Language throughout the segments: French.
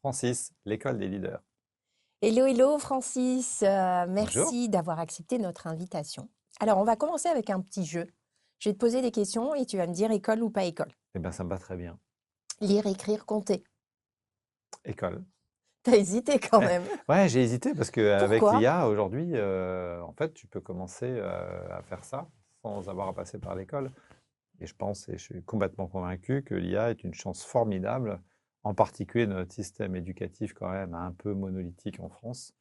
Francis, l'école des leaders. Hello, hello Francis, Bonjour. merci d'avoir accepté notre invitation. Alors, on va commencer avec un petit jeu. Je vais te poser des questions et tu vas me dire école ou pas école. Eh bien, ça me va très bien. Lire, écrire, compter. École. T'as hésité quand même. Ouais, j'ai hésité parce qu'avec Pourquoi? l'IA aujourd'hui, en fait, tu peux commencer à faire ça sans avoir à passer par l'école. Et je pense, et je suis complètement convaincu que l'IA est une chance formidable, en particulier dans notre système éducatif quand même un peu monolithique en France,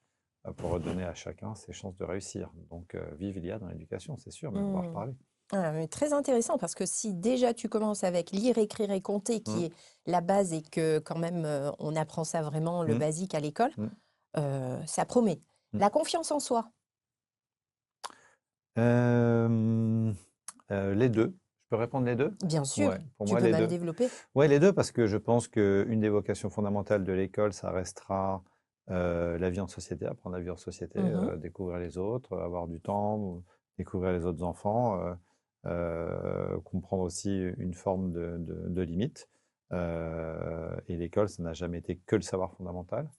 pour redonner à chacun ses chances de réussir. Donc, vive l'IA dans l'éducation, c'est sûr, mais on va en Hmm. reparler. Ah, mais très intéressant parce que si déjà tu commences avec lire, écrire et compter, Mm, qui est la base et que quand même on apprend ça vraiment le mm, basique à l'école, mm, ça promet. mm. La confiance en soi, Euh, les deux. Je peux répondre les deux? bien sûr, Ouais, pour tu moi peux les même deux. développer. Ouais, les deux, parce que je pense qu'une des vocations fondamentales de l'école, ça restera la vie en société, apprendre la vie en société, Mhm. découvrir les autres, avoir du temps, découvrir les autres enfants, comprendre aussi une forme de limite. Et l'école, ça n'a jamais été que le savoir fondamental.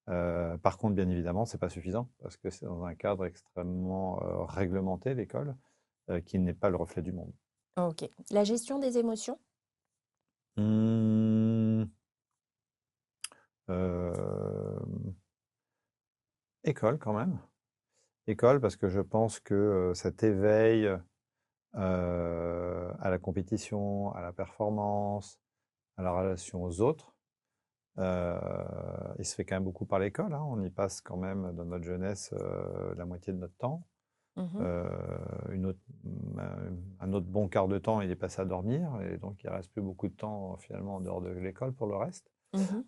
Par contre, bien évidemment, c'est pas suffisant, parce que c'est dans un cadre extrêmement réglementé, l'école, qui n'est pas le reflet du monde. Ok. La gestion des émotions? Mmh, euh, École quand même. École parce que je pense que, cet éveil, à la compétition, à la performance, à la relation aux autres, heu, il se fait quand même beaucoup par l'école, hein. On y passe quand même dans notre jeunesse, la moitié de notre temps. Mhm. Heu, une autre un autre bon quart de temps, il est passé à dormir et donc il reste plus beaucoup de temps finalement en dehors de l'école pour le reste. Mhm.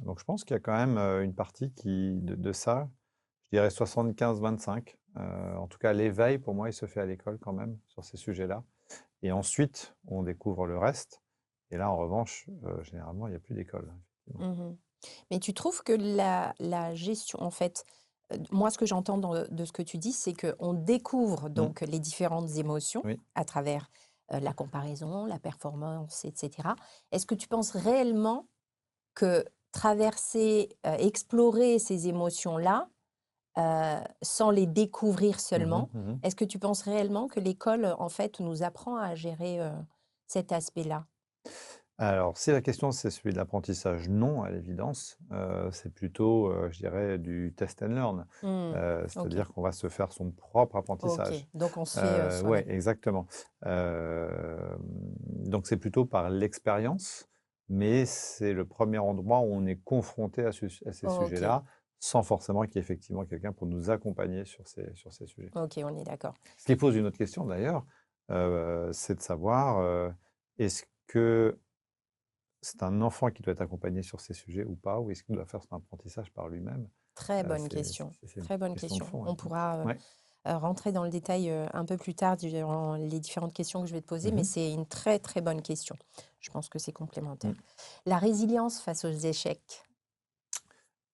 Donc je pense qu'il y a quand même, une partie qui de ça, je dirais 75-25. En tout cas, l'éveil, pour moi, il se fait à l'école quand même sur ces sujets-là et ensuite, on découvre le reste et là, en revanche, généralement, il y a plus d'école, effectivement. Mhm. Mais tu trouves que la gestion, en fait, moi, ce que j'entends de ce que tu dis, c'est qu'on découvre Mmh, donc les différentes émotions oui. à travers la comparaison, la performance, etc. Est-ce que tu penses réellement que traverser, explorer ces émotions-là, sans les découvrir Mmh mh, seulement, mmh. est-ce que tu penses réellement que l'école, en fait, nous apprend à gérer cet aspect-là? Alors, si la question, c'est celui de l'apprentissage, non, à l'évidence. C'est plutôt, je dirais, du test and learn. Hmm. Ok, C'est-à-dire qu'on va se faire son propre ok. apprentissage. Donc on se fait Ouais, soi-même. exactement. Donc c'est plutôt par l'expérience, mais c'est le premier endroit où on est confronté à ces Ok, sujets-là, sans forcément qu'il y ait effectivement quelqu'un pour nous accompagner sur ces sujets. ok, on est d'accord. Ce qui pose une autre question d'ailleurs, c'est de savoir, est-ce que c'est un enfant qui doit être accompagné sur ces sujets ou pas? Ou est-ce qu'il doit faire son apprentissage par lui-même? Très bonne question. C'est une Très bonne question de question. fond, ouais. On pourra Ouais. rentrer dans le détail un peu plus tard durant les différentes questions que je vais te poser, mais Mmh. c'est une très très bonne question. Je pense que c'est complémentaire. Mmh. La résilience face aux échecs.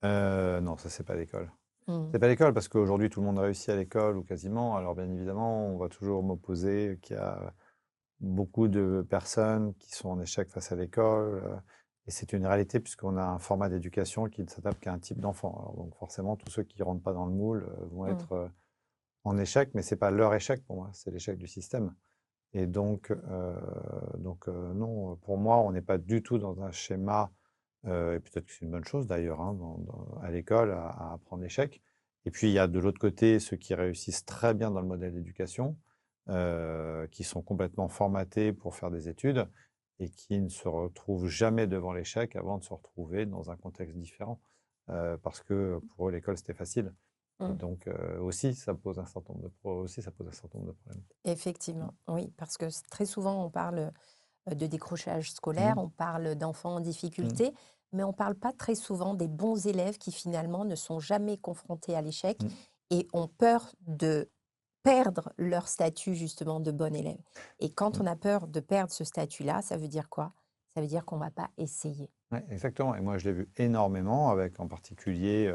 Non, ça, c'est pas l'école. Hmm. C'est pas l'école parce qu'aujourd'hui, tout le monde réussit à l'école ou quasiment. Alors, bien évidemment, on va toujours m'opposer qu'il y a beaucoup de personnes qui sont en échec face à l'école, et c'est une réalité puisqu'on a un format d'éducation qui ne s'adapte qu'à un type d'enfant. Alors donc forcément, tous ceux qui rentrent pas dans le moule, vont Hmm. être, en échec, mais c'est pas leur échec pour moi, c'est l'échec du système. Et non, pour moi, on n'est pas du tout dans un schéma, et peut-être que c'est une bonne chose d'ailleurs, hein, à l'école, à apprendre l'échec. Et puis, il y a de l'autre côté ceux qui réussissent très bien dans le modèle d'éducation, qui sont complètement formatés pour faire des études et qui ne se retrouvent jamais devant l'échec avant de se retrouver dans un contexte différent, parce que pour eux, l'école, c'était facile. Et Hmm. donc, aussi, ça pose un certain nombre aussi, ça pose un certain nombre de problèmes. Effectivement, oui, parce que très souvent on parle de décrochage scolaire, Mmh. on parle d'enfants en Mmh. difficulté, mais on ne parle pas très souvent des bons élèves qui finalement ne sont jamais confrontés à l'échec Mmh. et ont peur de perdre leur statut justement de bon élève. Et quand Mmh. on a peur de perdre ce statut-là, ça veut dire quoi? Ça veut dire qu'on ne va pas essayer. Ouais, exactement et moi je l'ai vu énormément avec en particulier,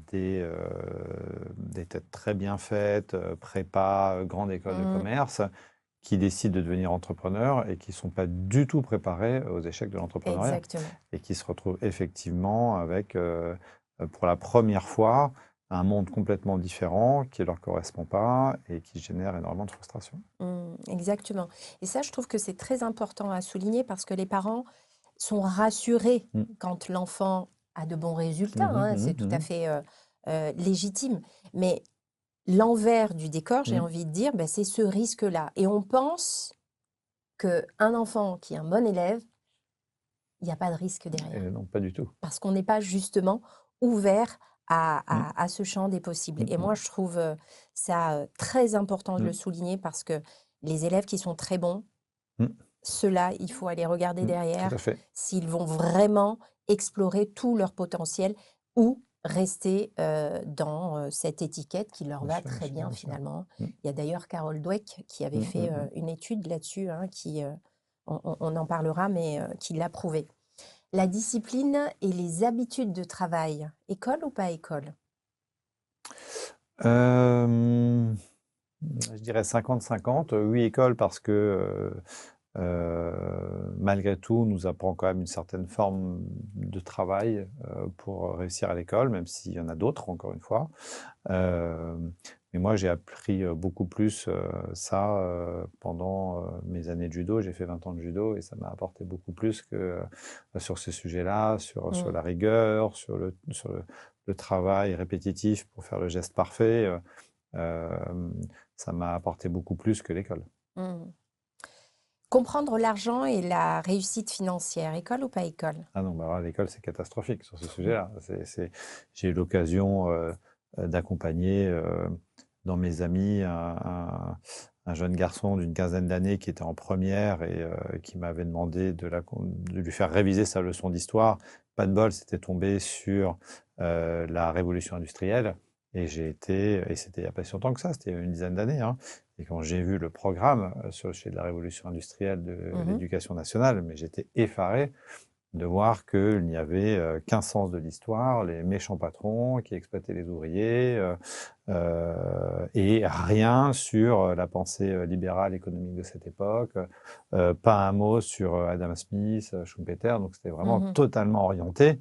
des têtes très bien faites, prépa, grande école de Mmh, commerce, qui décident de devenir entrepreneurs et qui ne sont pas du tout préparés aux échecs de l'entrepreneuriat Exactement. et qui se retrouvent effectivement avec, pour la première fois, un monde complètement différent qui ne leur correspond pas et qui génère énormément de frustration. Exactement. Et ça, je trouve que c'est très important à souligner parce que les parents sont rassurés Mmh. quand l'enfant a de bons résultats, Mmh hein, c'est mh, tout mmh à mh. fait légitime. Mais l'envers du décor, j'ai Mmh. envie de dire, ben, c'est ce risque-là. Et on pense qu'un enfant qui est un bon élève, il n'y a pas de risque derrière. Non, pas du tout. Parce qu'on n'est pas justement ouvert Mmh. à ce champ des possibles. Mmh Et mh. moi, je trouve ça très important de le Mmh. souligner parce que les élèves qui sont très bons, Mmh. ceux-là, il faut aller regarder Tout à derrière fait. s'ils vont vraiment explorer tout leur potentiel ou rester dans cette étiquette qui leur Bien va sûr, bien très sûr, bien bien sûr. finalement. Mmh. Il y a d'ailleurs Carol Dweck qui avait Mmh, mmh fait mh. une étude là-dessus, hein, qui, on en parlera, mais qui l'a prouvé. La discipline et les habitudes de travail, école ou pas école? Je dirais 50-50. Oui, école parce que, malgré tout, on nous apprend quand même une certaine forme de travail, pour réussir à l'école, même s'il y en a d'autres, encore une fois. Hem, mais moi, j'ai appris, beaucoup plus, ça, pendant, mes années de judo. J'ai fait 20 ans de judo et ça m'a apporté beaucoup plus que, sur ce sujet-là, sur Mmh. la rigueur, sur le travail répétitif pour faire le geste parfait, hem, ça m'a apporté beaucoup plus que l'école. Mmh. Comprendre l'argent et la réussite financière, école ou pas école? Ah non, bah, alors l'école, c'est catastrophique sur ce sujet-là. J'ai eu l'occasion, d'accompagner, dans mes amis un jeune garçon d'une quinzaine d'années qui était en première et qui m'avait demandé de lui faire réviser sa leçon d'histoire. Pas de bol, c'était tombé sur, la révolution industrielle et c'était il y a pas si longtemps que ça, c'était il y a une dizaine d'années, hein, et quand j'ai vu le programme, sur le sujet de la révolution industrielle de Mmh. l'éducation nationale, mais j'étais effaré de voir qu'il n'y avait, qu'un sens de l'histoire, les méchants patrons qui exploitaient les ouvriers, et rien sur, la pensée, libérale économique de cette époque, pas un mot sur, Adam Smith, Schumpeter, donc c'était vraiment Mmh. totalement orienté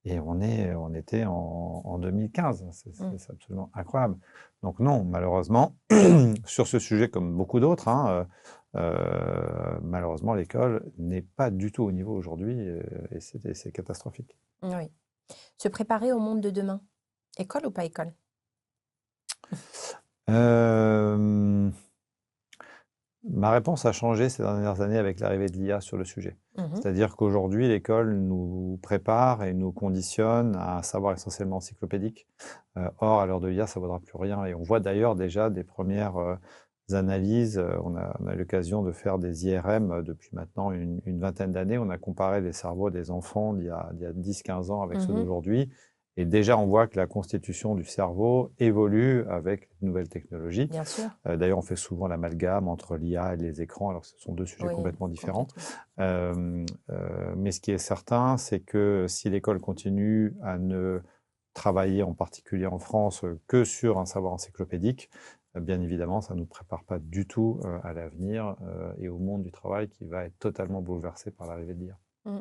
et on était en 2015. Mmh. C'est absolument incroyable. Donc non, malheureusement, sur ce sujet comme beaucoup d'autres, hein, malheureusement l'école n'est pas du tout au niveau aujourd'hui, et c'est catastrophique. Oui. Se préparer au monde de demain, école ou pas école? Hem, Ma réponse a changé ces dernières années avec l'arrivée de l'IA sur le sujet. Mmh. C'est-à-dire qu'aujourd'hui, l'école nous prépare et nous conditionne à un savoir essentiellement encyclopédique. Or, à l'heure de l'IA, ça ne vaudra plus rien et on voit d'ailleurs déjà des premières, analyses. On a eu l'occasion de faire des IRM, depuis maintenant une vingtaine d'années. On a comparé les cerveaux des enfants d'il y a 10-15 ans avec ceux Mmh. d'aujourd'hui et déjà on voit que la constitution du cerveau évolue avec de nouvelles technologies. Bien sûr. D'ailleurs, on fait souvent l'amalgame entre l'IA et les écrans, alors que ce sont 2 sujets Oui, complètement différents. complètement. Mais ce qui est certain, c'est que si l'école continue à ne travailler, en particulier en France, que sur un savoir encyclopédique, bien évidemment, ça ne nous prépare pas du tout, à l'avenir, et au monde du travail qui va être totalement bouleversé par l'arrivée de l'IA. Mmh.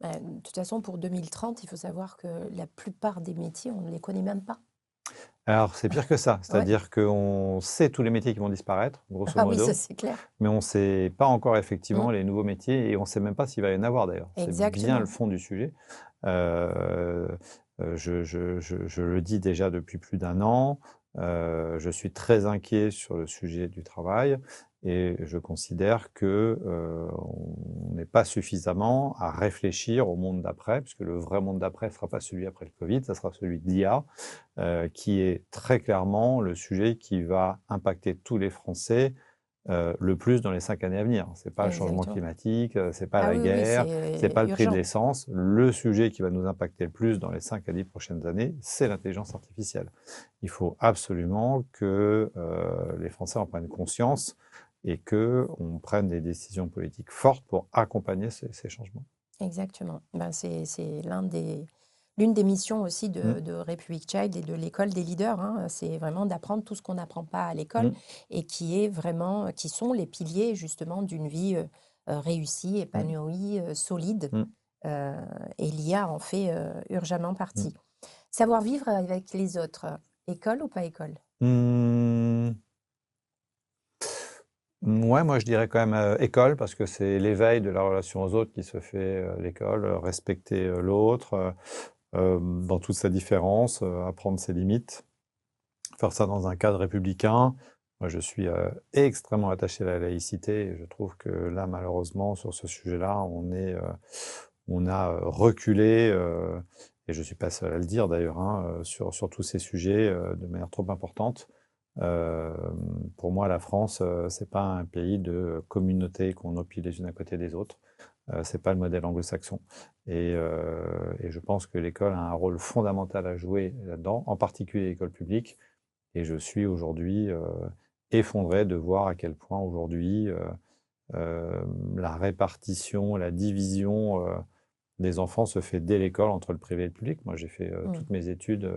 Bah, de toute façon, pour 2030, il faut savoir que la plupart des métiers, on ne les connaît même pas. Alors, c'est pire que ça, Ouais. c'est-à-dire qu'on sait tous les métiers qui vont disparaître, grosso Ah oui, ça modo. c'est clair. Mais on ne sait pas encore Mmh. effectivement les nouveaux métiers et on ne sait même pas s'il va y en avoir d'ailleurs. C'est bien le Exactement. fond du sujet. Heu je le dis déjà depuis plus d'un an, je suis très inquiet sur le sujet du travail et je considère que, on n'est pas suffisamment à réfléchir au monde d'après, puisque le vrai monde d'après ne sera pas celui après le covid, ça sera celui de l'IA, qui est très clairement le sujet qui va impacter tous les Français, le plus dans les 5 années à venir. C'est pas le changement Exactement. climatique, c'est pas Ah la oui, oui, guerre, c'est c'est pas le prix de urgent. l'essence. Le sujet qui va nous impacter le plus dans les 5 à 10 prochaines années, c'est l'intelligence artificielle. Il faut absolument que, les Français en prennent conscience et qu'on prenne des décisions politiques fortes pour accompagner ces changements. Exactement. Ben, c'est l'un l'une des missions aussi Mmh, de Republic Child et de l'école des leaders, hein, c'est vraiment d'apprendre tout ce qu'on n'apprend pas à l'école mmh, et qui sont les piliers justement d'une vie réussie, mmh, épanouie, solide. mmh, Euh, et l'IA en fait urgemment mmh. partie. Savoir vivre avec les autres, école ou pas école? Mmh, ouais, moi je dirais quand même école, parce que c'est l'éveil de la relation aux autres qui se fait à l'école, respecter l'autre dans toute sa différence, apprendre ses limites, faire ça dans un cadre républicain. Moi, je suis extrêmement attaché à la laïcité et je trouve que là, malheureusement, sur ce sujet-là, on a reculé, et je ne suis pas seul à le dire d'ailleurs, hein, sur tous ces sujets de manière trop importante. Euh, pour moi, la France, c'est pas un pays de communautés qu'on opile les unes à côté des autres. C'est pas le modèle anglo-saxon. Et je pense que l'école a un rôle fondamental à jouer là-dedans, en particulier l'école publique. Et je suis aujourd'hui effondré de voir à quel point aujourd'hui la répartition, la division des enfants se fait dès l'école entre le privé et le public. Moi, j'ai fait Mm. toutes mes études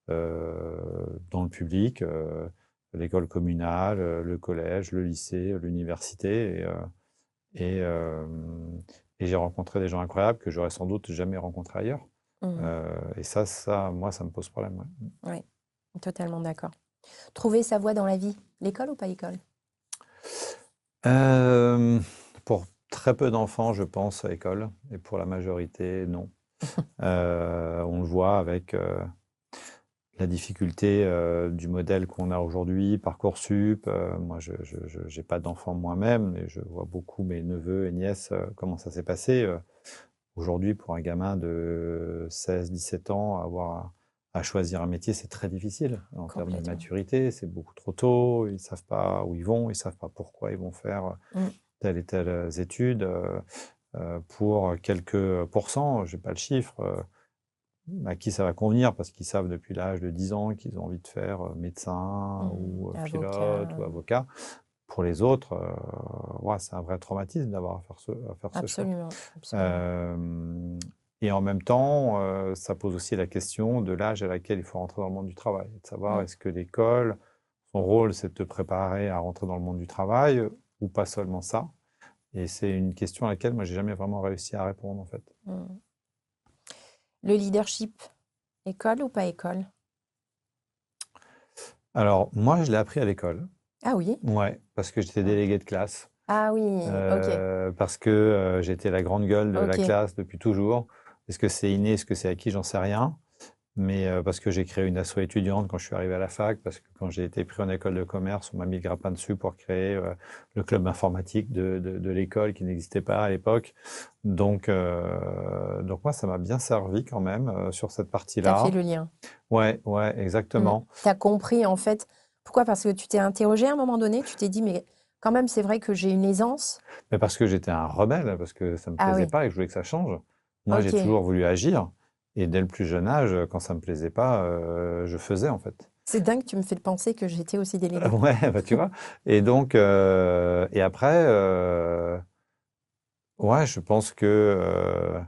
dans le public, l'école communale, le collège, le lycée, l'université. Et, euh, et j'ai rencontré des gens incroyables que j'aurais sans doute jamais rencontrés ailleurs. Mhm. Et moi, ça me pose problème. Ouais. Oui, totalement d'accord. Trouver sa voie dans la vie, l'école ou pas école? Euh, pour très peu d'enfants, je pense, à école, et pour la majorité, non. On le voit avec la difficulté du modèle qu'on a aujourd'hui, Parcoursup. Moi, je n'ai pas d'enfants moi-même, mais je vois beaucoup mes neveux et nièces, comment ça s'est passé. Aujourd'hui, pour un gamin de 16, 17 ans, avoir à choisir un métier, c'est très difficile en termes de Complètement. maturité. C'est beaucoup trop tôt. Ils ne savent pas où ils vont, ils ne savent pas pourquoi ils vont faire Mm. telle et telle étude. Pour quelques pourcents, je n'ai pas le chiffre, à qui ça va convenir parce qu'ils savent depuis l'âge de 10 ans qu'ils ont envie de faire médecin Mm. ou pilote ou Avocat, avocat. Pour les autres, ouais, c'est un vrai traumatisme d'avoir à faire ce choix. absolument, absolument. Euh, et en même temps, ça pose aussi la question de l'âge à laquelle il faut rentrer dans le monde du travail. De savoir Mm. est-ce que l'école, son rôle, c'est de te préparer à rentrer dans le monde du travail ou pas seulement ça. Et c'est une question à laquelle moi, j'ai jamais vraiment réussi à répondre en fait. Mm. Le leadership, école ou pas école? Alors, moi, je l'ai appris à l'école. Ah oui? Ouais, parce que j'étais Ah, délégué de classe, ah oui, ok, parce que j'étais la grande gueule de la ok. classe depuis toujours. Est-ce que c'est inné, est-ce que c'est acquis, j'en sais rien. Mais parce que j'ai créé une asso étudiante quand je suis arrivé à la fac, parce que quand j'ai été pris en école de commerce, on m'a mis le grappin dessus pour créer le club informatique de l'école qui n'existait pas à l'époque. Donc moi, ça m'a bien servi quand même sur cette T'as fait partie-là. le lien. Ouais, ouais, Mm. exactement. Tu as compris en fait. Pourquoi? Parce que tu t'es interrogé à un moment donné, tu t'es dit, mais quand même, c'est vrai que j'ai une aisance. Mais parce que j'étais un rebelle, parce que ça me Ah plaisait oui, pas et que je voulais que ça change. Moi, j'ai ok. toujours voulu agir. Et dès le plus jeune âge, quand ça me plaisait pas, je faisais en fait. C'est dingue, tu me fais penser que j'étais aussi déléguée. Ouais, bah tu vois. Et donc, et après, ouais, je pense que,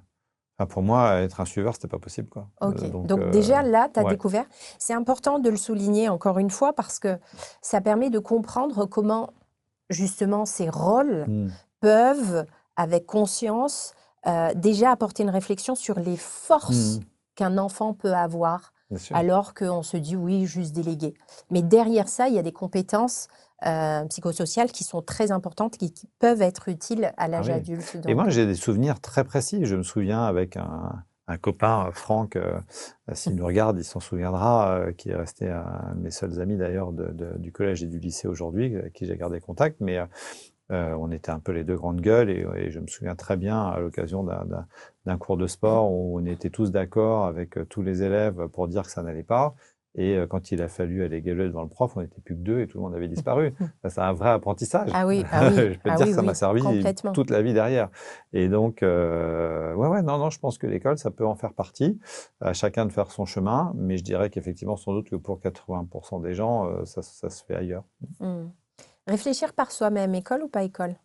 enfin, pour moi, être un suiveur, c'était pas possible, quoi. Ok. Donc déjà là, tu as Ouais. découvert. C'est important de le souligner encore une fois parce que ça permet de comprendre comment justement ces rôles Mm. peuvent, avec conscience, déjà apporter une réflexion sur les forces Mm. qu'un enfant peut avoir, Bien sûr. alors qu'on se dit oui, juste délégué. Mais derrière ça, il y a des compétences psychosociales qui sont très importantes, qui peuvent être utiles à Ah l'âge oui. adulte. Et moi, Donc, j'ai des souvenirs très précis. Je me souviens avec un copain, Franck, s'il nous regarde, il s'en souviendra, qui est resté un de mes seuls amis d'ailleurs du collège et du lycée aujourd'hui, avec qui j'ai gardé contact. Mais on était un peu les deux grandes gueules et je me souviens très bien à l'occasion d'un cours de sport où on était tous d'accord avec tous les élèves pour dire que ça n'allait pas. Et quand il a fallu aller gueuler devant le prof, on n'était plus que deux et tout le monde avait disparu. Ça, c'est un vrai apprentissage. ah oui, ah oui, Je peux te ah dire que oui, ça m'a oui, servi complètement. toute la vie derrière. Et donc, ouais, ouais, non, non, je pense que l'école, ça peut en faire partie, à chacun de faire son chemin, mais je dirais qu'effectivement, sans doute que pour 80% des gens, ça se fait ailleurs. Hmm. Réfléchir par soi-même, école ou pas école?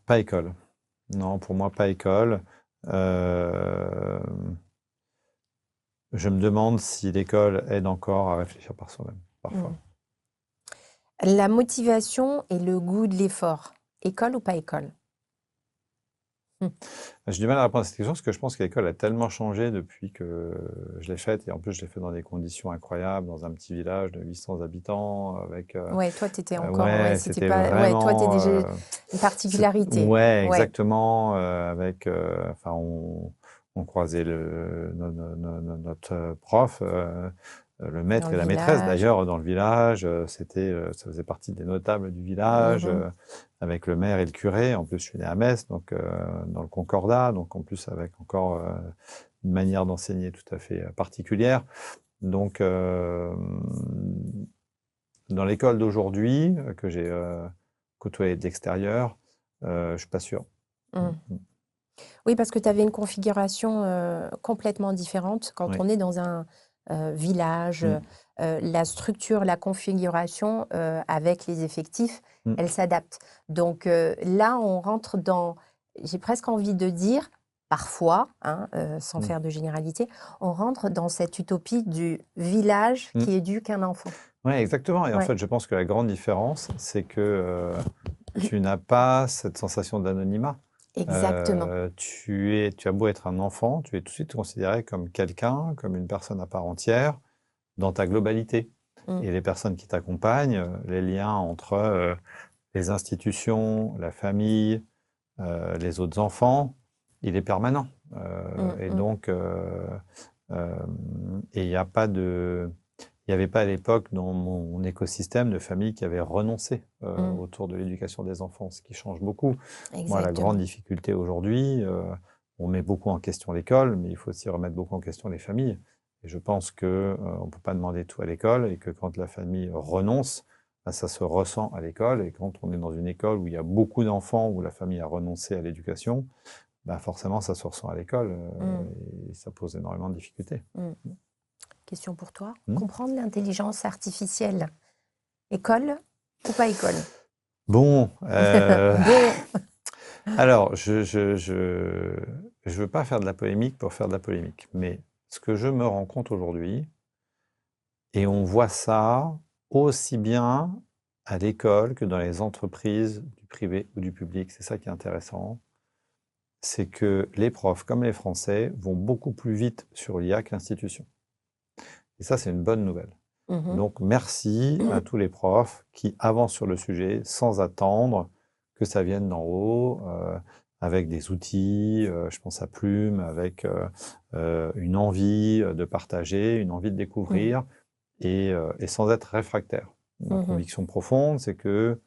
Pas école. Non, pour moi, pas école. Euh, je me demande si l'école aide encore à réfléchir par soi-même, parfois. La motivation et le goût de l'effort, école ou pas école? J'ai du mal à répondre à cette question parce que je pense que l'école a tellement changé depuis que je l'ai faite et en plus je l'ai fait dans des conditions incroyables, dans un petit village de 800 habitants avec Ouais, toi, t'étais encore, ouais, ouais, c'était c'était pas, ouais, toi, t'es vraiment déjà une particularité. ouais, Ouais. exactement avec enfin on croisait notre prof le Dans maître le et la maîtresse village. d'ailleurs dans le village, c'était ça faisait partie des notables du village Mhm. avec le maire et le curé. En plus, je suis né à Metz, donc dans le Concordat, donc en plus avec encore une manière d'enseigner tout à fait particulière. Donc, dans l'école d'aujourd'hui, que j'ai côtoyée de l'extérieur, je suis pas sûr. Mm. Oui, parce que tu avais une configuration complètement différente. Quand Oui. on est dans un village, Mm. la structure, la configuration avec les effectifs, Mm. elle s'adapte. Donc là, on rentre dans, j'ai presque envie de dire, parfois, hein, sans Mm. faire de généralité, on rentre dans cette utopie du village Mm. qui éduque un enfant. Oui, exactement. Et en Ouais, fait, je pense que la grande différence, c'est que tu n'as pas cette sensation d'anonymat. exactement. Tu as beau être un enfant, tu es tout de suite considéré comme quelqu'un, comme une personne à part entière, dans ta globalité. Mm, Et les personnes qui t'accompagnent, les liens entre les institutions, la famille, les autres enfants, il est permanent. mm, Et mm, donc, euh, et il n'y a pas de, il n'y avait pas à l'époque dans mon écosystème de familles qui avaient renoncé mm. autour de l'éducation des enfants, ce qui change beaucoup. Moi, la grande Exactement. difficulté aujourd'hui, on met beaucoup en question l'école, mais il faut aussi remettre beaucoup en question les familles. Et je pense que on ne peut pas demander tout à l'école et que quand la famille renonce, ben, ça se ressent à l'école. Et quand on est dans une école où il y a beaucoup d'enfants, où la famille a renoncé à l'éducation, ben forcément, ça se ressent à l'école Mm, et ça pose énormément de difficultés. mm. Question pour toi. Hmm. Comprendre l'intelligence artificielle. École ou pas école? Bon, Bon. alors, je veux pas faire de la polémique pour faire de la polémique, mais ce que je me rends compte aujourd'hui, et on voit ça aussi bien à l'école que dans les entreprises, du privé ou du public, c'est ça qui est intéressant, c'est que les profs, comme les Français, vont beaucoup plus vite sur l'IA que l'institution. Et ça, c'est une bonne nouvelle. Mhm. Donc, merci à tous les profs qui avancent sur le sujet sans attendre que ça vienne d'en haut, avec des outils, je pense à Plume, avec une envie de partager, une envie de Mhm. découvrir et sans être réfractaire. Ma Mhm. conviction profonde, c'est que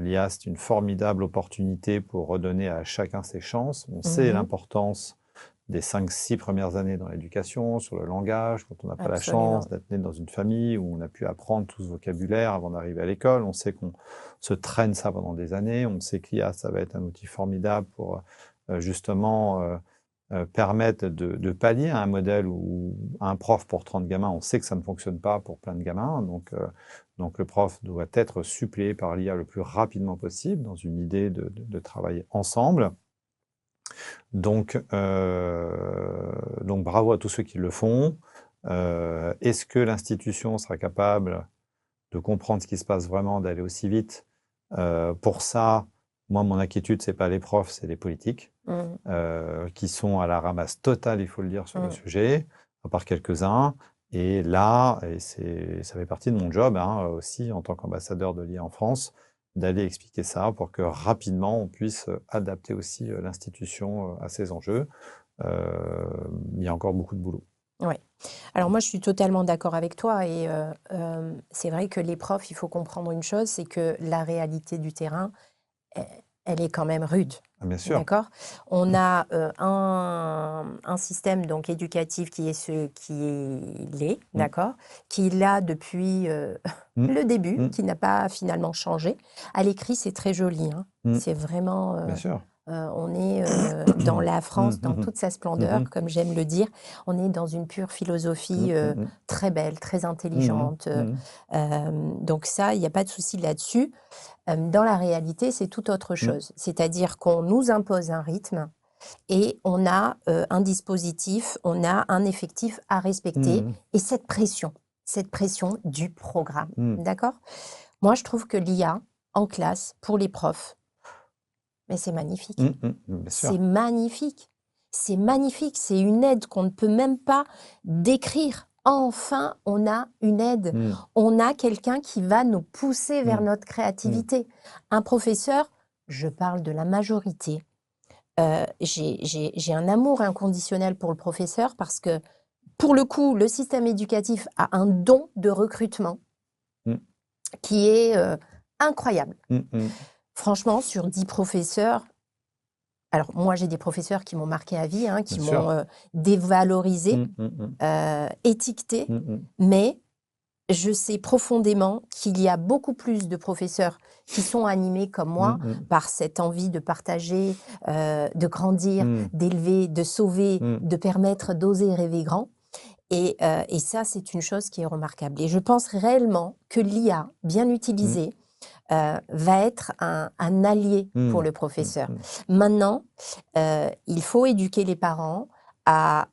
l'IA, c'est une formidable opportunité pour redonner à chacun ses chances. On sait Mhm. l'importance des 5-6 premières années dans l'éducation, sur le langage, quand on n'a pas la chance Absolument. d'être né dans une famille où on a pu apprendre tout ce vocabulaire avant d'arriver à l'école. On sait qu'on se traîne ça pendant des années. On sait que l'IA, ça va être un outil formidable pour justement permettre de pallier à un modèle ou un prof pour 30 gamins. On sait que ça ne fonctionne pas pour plein de gamins. Donc le prof doit être suppléé par l'IA le plus rapidement possible dans une idée de travailler ensemble. Donc bravo à tous ceux qui le font. Est-ce que l'institution sera capable de comprendre ce qui se passe vraiment, d'aller aussi vite? Pour ça, moi, mon inquiétude, c'est pas les profs, c'est les politiques, Mhm. qui sont à la ramasse totale, il faut le dire, sur le Mhm. sujet, à part quelques-uns. Et là, ça fait partie de mon job aussi, en tant qu'ambassadeur de l'IA en France, d'aller expliquer ça pour que rapidement on puisse adapter aussi l'institution à ces enjeux. Il y a encore beaucoup de boulot. Ouais. Alors moi, je suis totalement d'accord avec toi et c'est vrai que les profs, il faut comprendre une chose, c'est que la réalité du terrain, e- elle est quand même rude. Ah, bien sûr. D'accord? On a un système donc éducatif qui est ce qu'il est, Mm, d'accord? Qui est là depuis mm, le début, mm, qui n'a pas finalement changé. À l'écrit, c'est très joli, hein. mm, C'est vraiment, bien sûr. on est dans la Mm, France, dans mm, toute sa splendeur, mm, comme j'aime le dire. On est dans une pure mm, philosophie mm, très belle, très mm, mm, intelligente. mm, Donc ça, il n'y a pas de souci là-dessus. Dans la réalité, c'est tout autre mm, chose. C'est-à-dire qu'on nous impose un rythme. et on a un dispositif, on a un effectif à respecter Mmh. et cette pression du programme, Mmh. d'accord? Moi, je trouve que l'IA en classe, pour les profs, mais c'est magnifique. Bien C'est sûr. magnifique. C'est magnifique. C'est une aide qu'on ne peut même pas décrire. Enfin, on a une aide. Mmh. On a quelqu'un qui va nous pousser vers Mmh. notre Mmh. créativité. Un professeur, je parle de la majorité. J'ai un amour inconditionnel pour le professeur parce que, pour le coup, le système éducatif a un don de recrutement Mmh. qui est incroyable. Mmh mh. Franchement, sur 10 professeurs, alors moi j'ai des professeurs qui m'ont marqué à vie, hein, Bien qui sûr. m'ont dévalorisé, Mmh. étiqueté, Mmh mh. mais je sais profondément qu'il y a beaucoup plus de professeurs qui sont animés comme moi Mmh. par cette envie de partager, de grandir, Mmh. d'élever, de sauver, Mmh. de permettre d'oser rêver grand. Et ça, c'est une chose qui est remarquable. Et je pense réellement que l'IA, bien Mmh. utilisée, va être un allié pour Mmh. le Mmh professeur. mh. Maintenant, il faut éduquer les parents à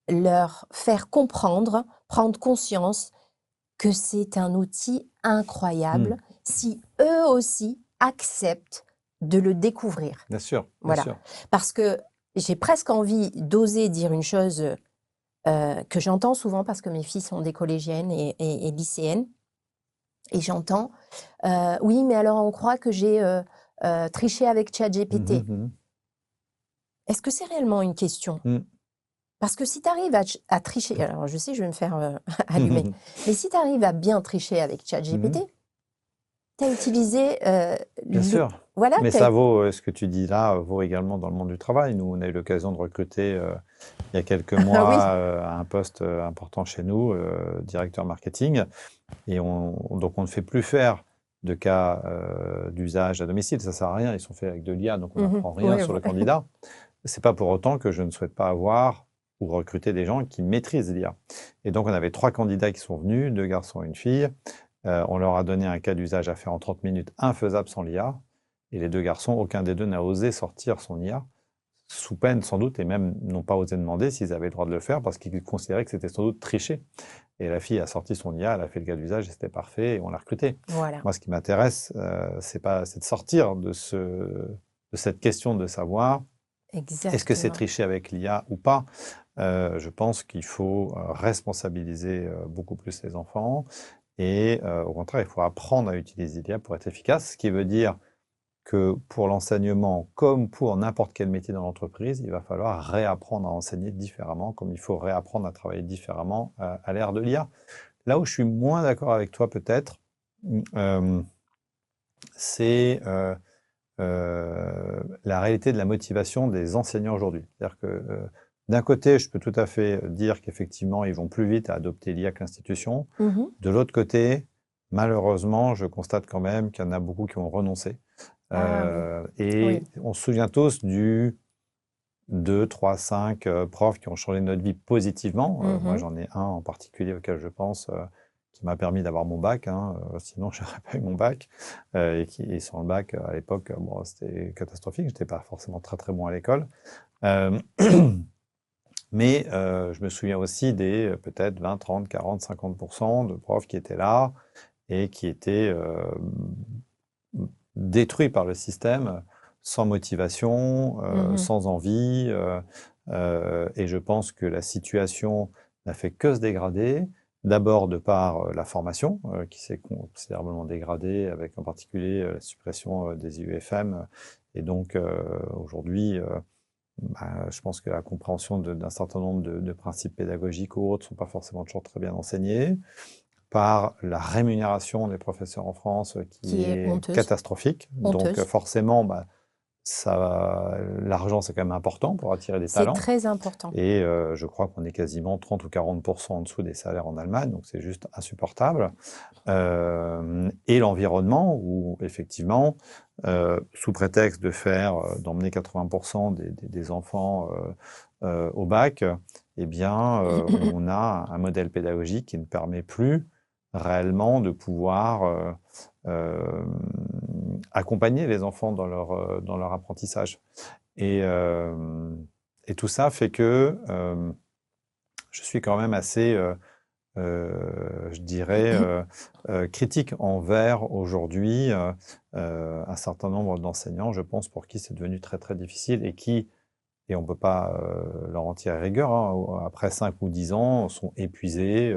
leur faire comprendre, prendre conscience que c'est un outil Mmh. incroyable si eux aussi acceptent de le découvrir. Bien sûr, bien Voilà. sûr. Parce que j'ai presque envie d'oser dire une chose que j'entends souvent parce que mes filles sont des collégiennes et lycéennes. Et j'entends, oui, mais alors on croit que j'ai triché avec Mmh ChatGPT. mh. Est-ce que c'est réellement une question? Mmh. Parce que si tu arrives à tricher, alors je sais, je vais me faire allumer, Mmh. mais si tu arrives à bien tricher avec ChatGPT, Mmh. tu as utilisé Bien le. sûr, Voilà, mais ça vaut, ce que tu dis là, vaut également dans le monde du travail. Nous, on a eu l'occasion de recruter, il y a quelques Ah oui, mois, à un poste, important chez nous, directeur marketing et donc on ne fait plus faire de cas, d'usage à domicile, ça sert à rien, ils sont faits avec de l'IA, donc on mhm, n'apprend rien ouais, sur le candidat. C'est pas pour autant que je ne souhaite pas avoir ou recruter des gens qui maîtrisent l'IA et donc on avait 3 candidats qui sont venus, 2 garçons et une fille. On leur a donné un cas d'usage à faire en 30 minutes, infaisable sans l'IA. Et les 2 garçons, aucun des 2 n'a osé sortir son IA, sous peine sans doute, et même n'ont pas osé demander s'ils avaient le droit de le faire parce qu'ils considéraient que c'était sans doute tricher. Et la fille a sorti son IA, elle a fait le cas d'usage et c'était parfait et on l'a recruté. voilà, Moi, ce qui m'intéresse, c'est de sortir de cette question de savoir est-ce que c'est exactement. tricher avec l'IA ou pas. Je pense qu'il faut responsabiliser beaucoup plus les enfants et au contraire, il faut apprendre à utiliser l'IA pour être efficace, ce qui veut dire que pour l'enseignement, comme pour n'importe quel métier dans l'entreprise, il va falloir réapprendre à enseigner différemment, comme il faut réapprendre à travailler différemment à l'ère de l'IA. Là où je suis moins d'accord avec toi peut-être, euh, c'est la réalité de la motivation des enseignants aujourd'hui. C'est-à-dire que d'un côté, je peux tout à fait dire qu'effectivement, ils vont plus vite à adopter l'IA que l'institution. Mhm. De l'autre côté, malheureusement, je constate quand même qu'il y en a beaucoup qui ont renoncé. Ah oui, Et oui. on se souvient tous du 2, 3, 5 profs qui ont changé notre vie positivement. Moi, Mhm. j'en ai un en particulier auquel je pense, qui m'a permis d'avoir mon bac, hein, sinon je n'aurais pas eu mon bac. Et sans le bac, à l'époque, bon, c'était catastrophique. Je n'étais pas forcément très très bon à l'école. Euh, mais je me souviens aussi des peut-être 20, 30, 40, 50% de profs qui étaient là et qui étaient détruits par le système, sans motivation, Mhm. sans envie. Et je pense que la situation n'a fait que se dégrader. D'abord de par la formation, qui s'est considérablement dégradée, avec en particulier la suppression des IUFM. Et donc aujourd'hui, je pense que la compréhension d'un certain nombre de principes pédagogiques ou autres ne sont pas forcément toujours très bien enseignés par la rémunération des professeurs en France qui Qui est est honteuse, catastrophique. Donc honteuse. forcément, l'argent, c'est quand même important pour attirer des C'est talents. très important. Et je crois qu'on est quasiment 30 ou 40% en dessous des salaires en Allemagne, donc c'est juste insupportable. Et l'environnement, où effectivement, sous prétexte d'emmener 80% des enfants au bac, eh bien, on a un modèle pédagogique qui ne permet plus réellement de pouvoir accompagner les enfants dans leur apprentissage. Et, tout ça fait que je suis quand même assez, je dirais, critique envers aujourd'hui un certain nombre d'enseignants, je pense, pour qui c'est devenu très très difficile et on ne peut pas leur en tirer rigueur, hein, après 5 ou 10 ans, sont épuisés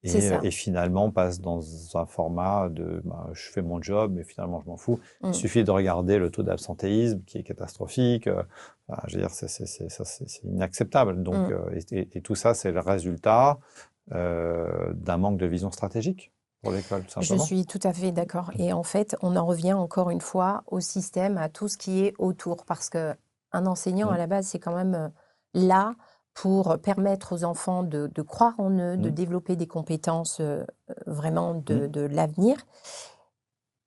C'est ça. et finalement passent dans un format de je fais mon job, mais finalement je m'en fous. Il Mmh. suffit de regarder le taux d'absentéisme qui est catastrophique. Enfin, je veux dire, c'est inacceptable. Donc, Mmh. et tout ça, c'est le résultat d'un manque de vision stratégique pour l'école, tout Je simplement. suis tout à fait d'accord et en fait, on en revient encore une fois au système, à tout ce qui est autour parce qu'un enseignant à Mmh, la base, c'est quand même, là pour permettre aux enfants de croire en eux, de mmh, développer des compétences, vraiment mmh. de l'avenir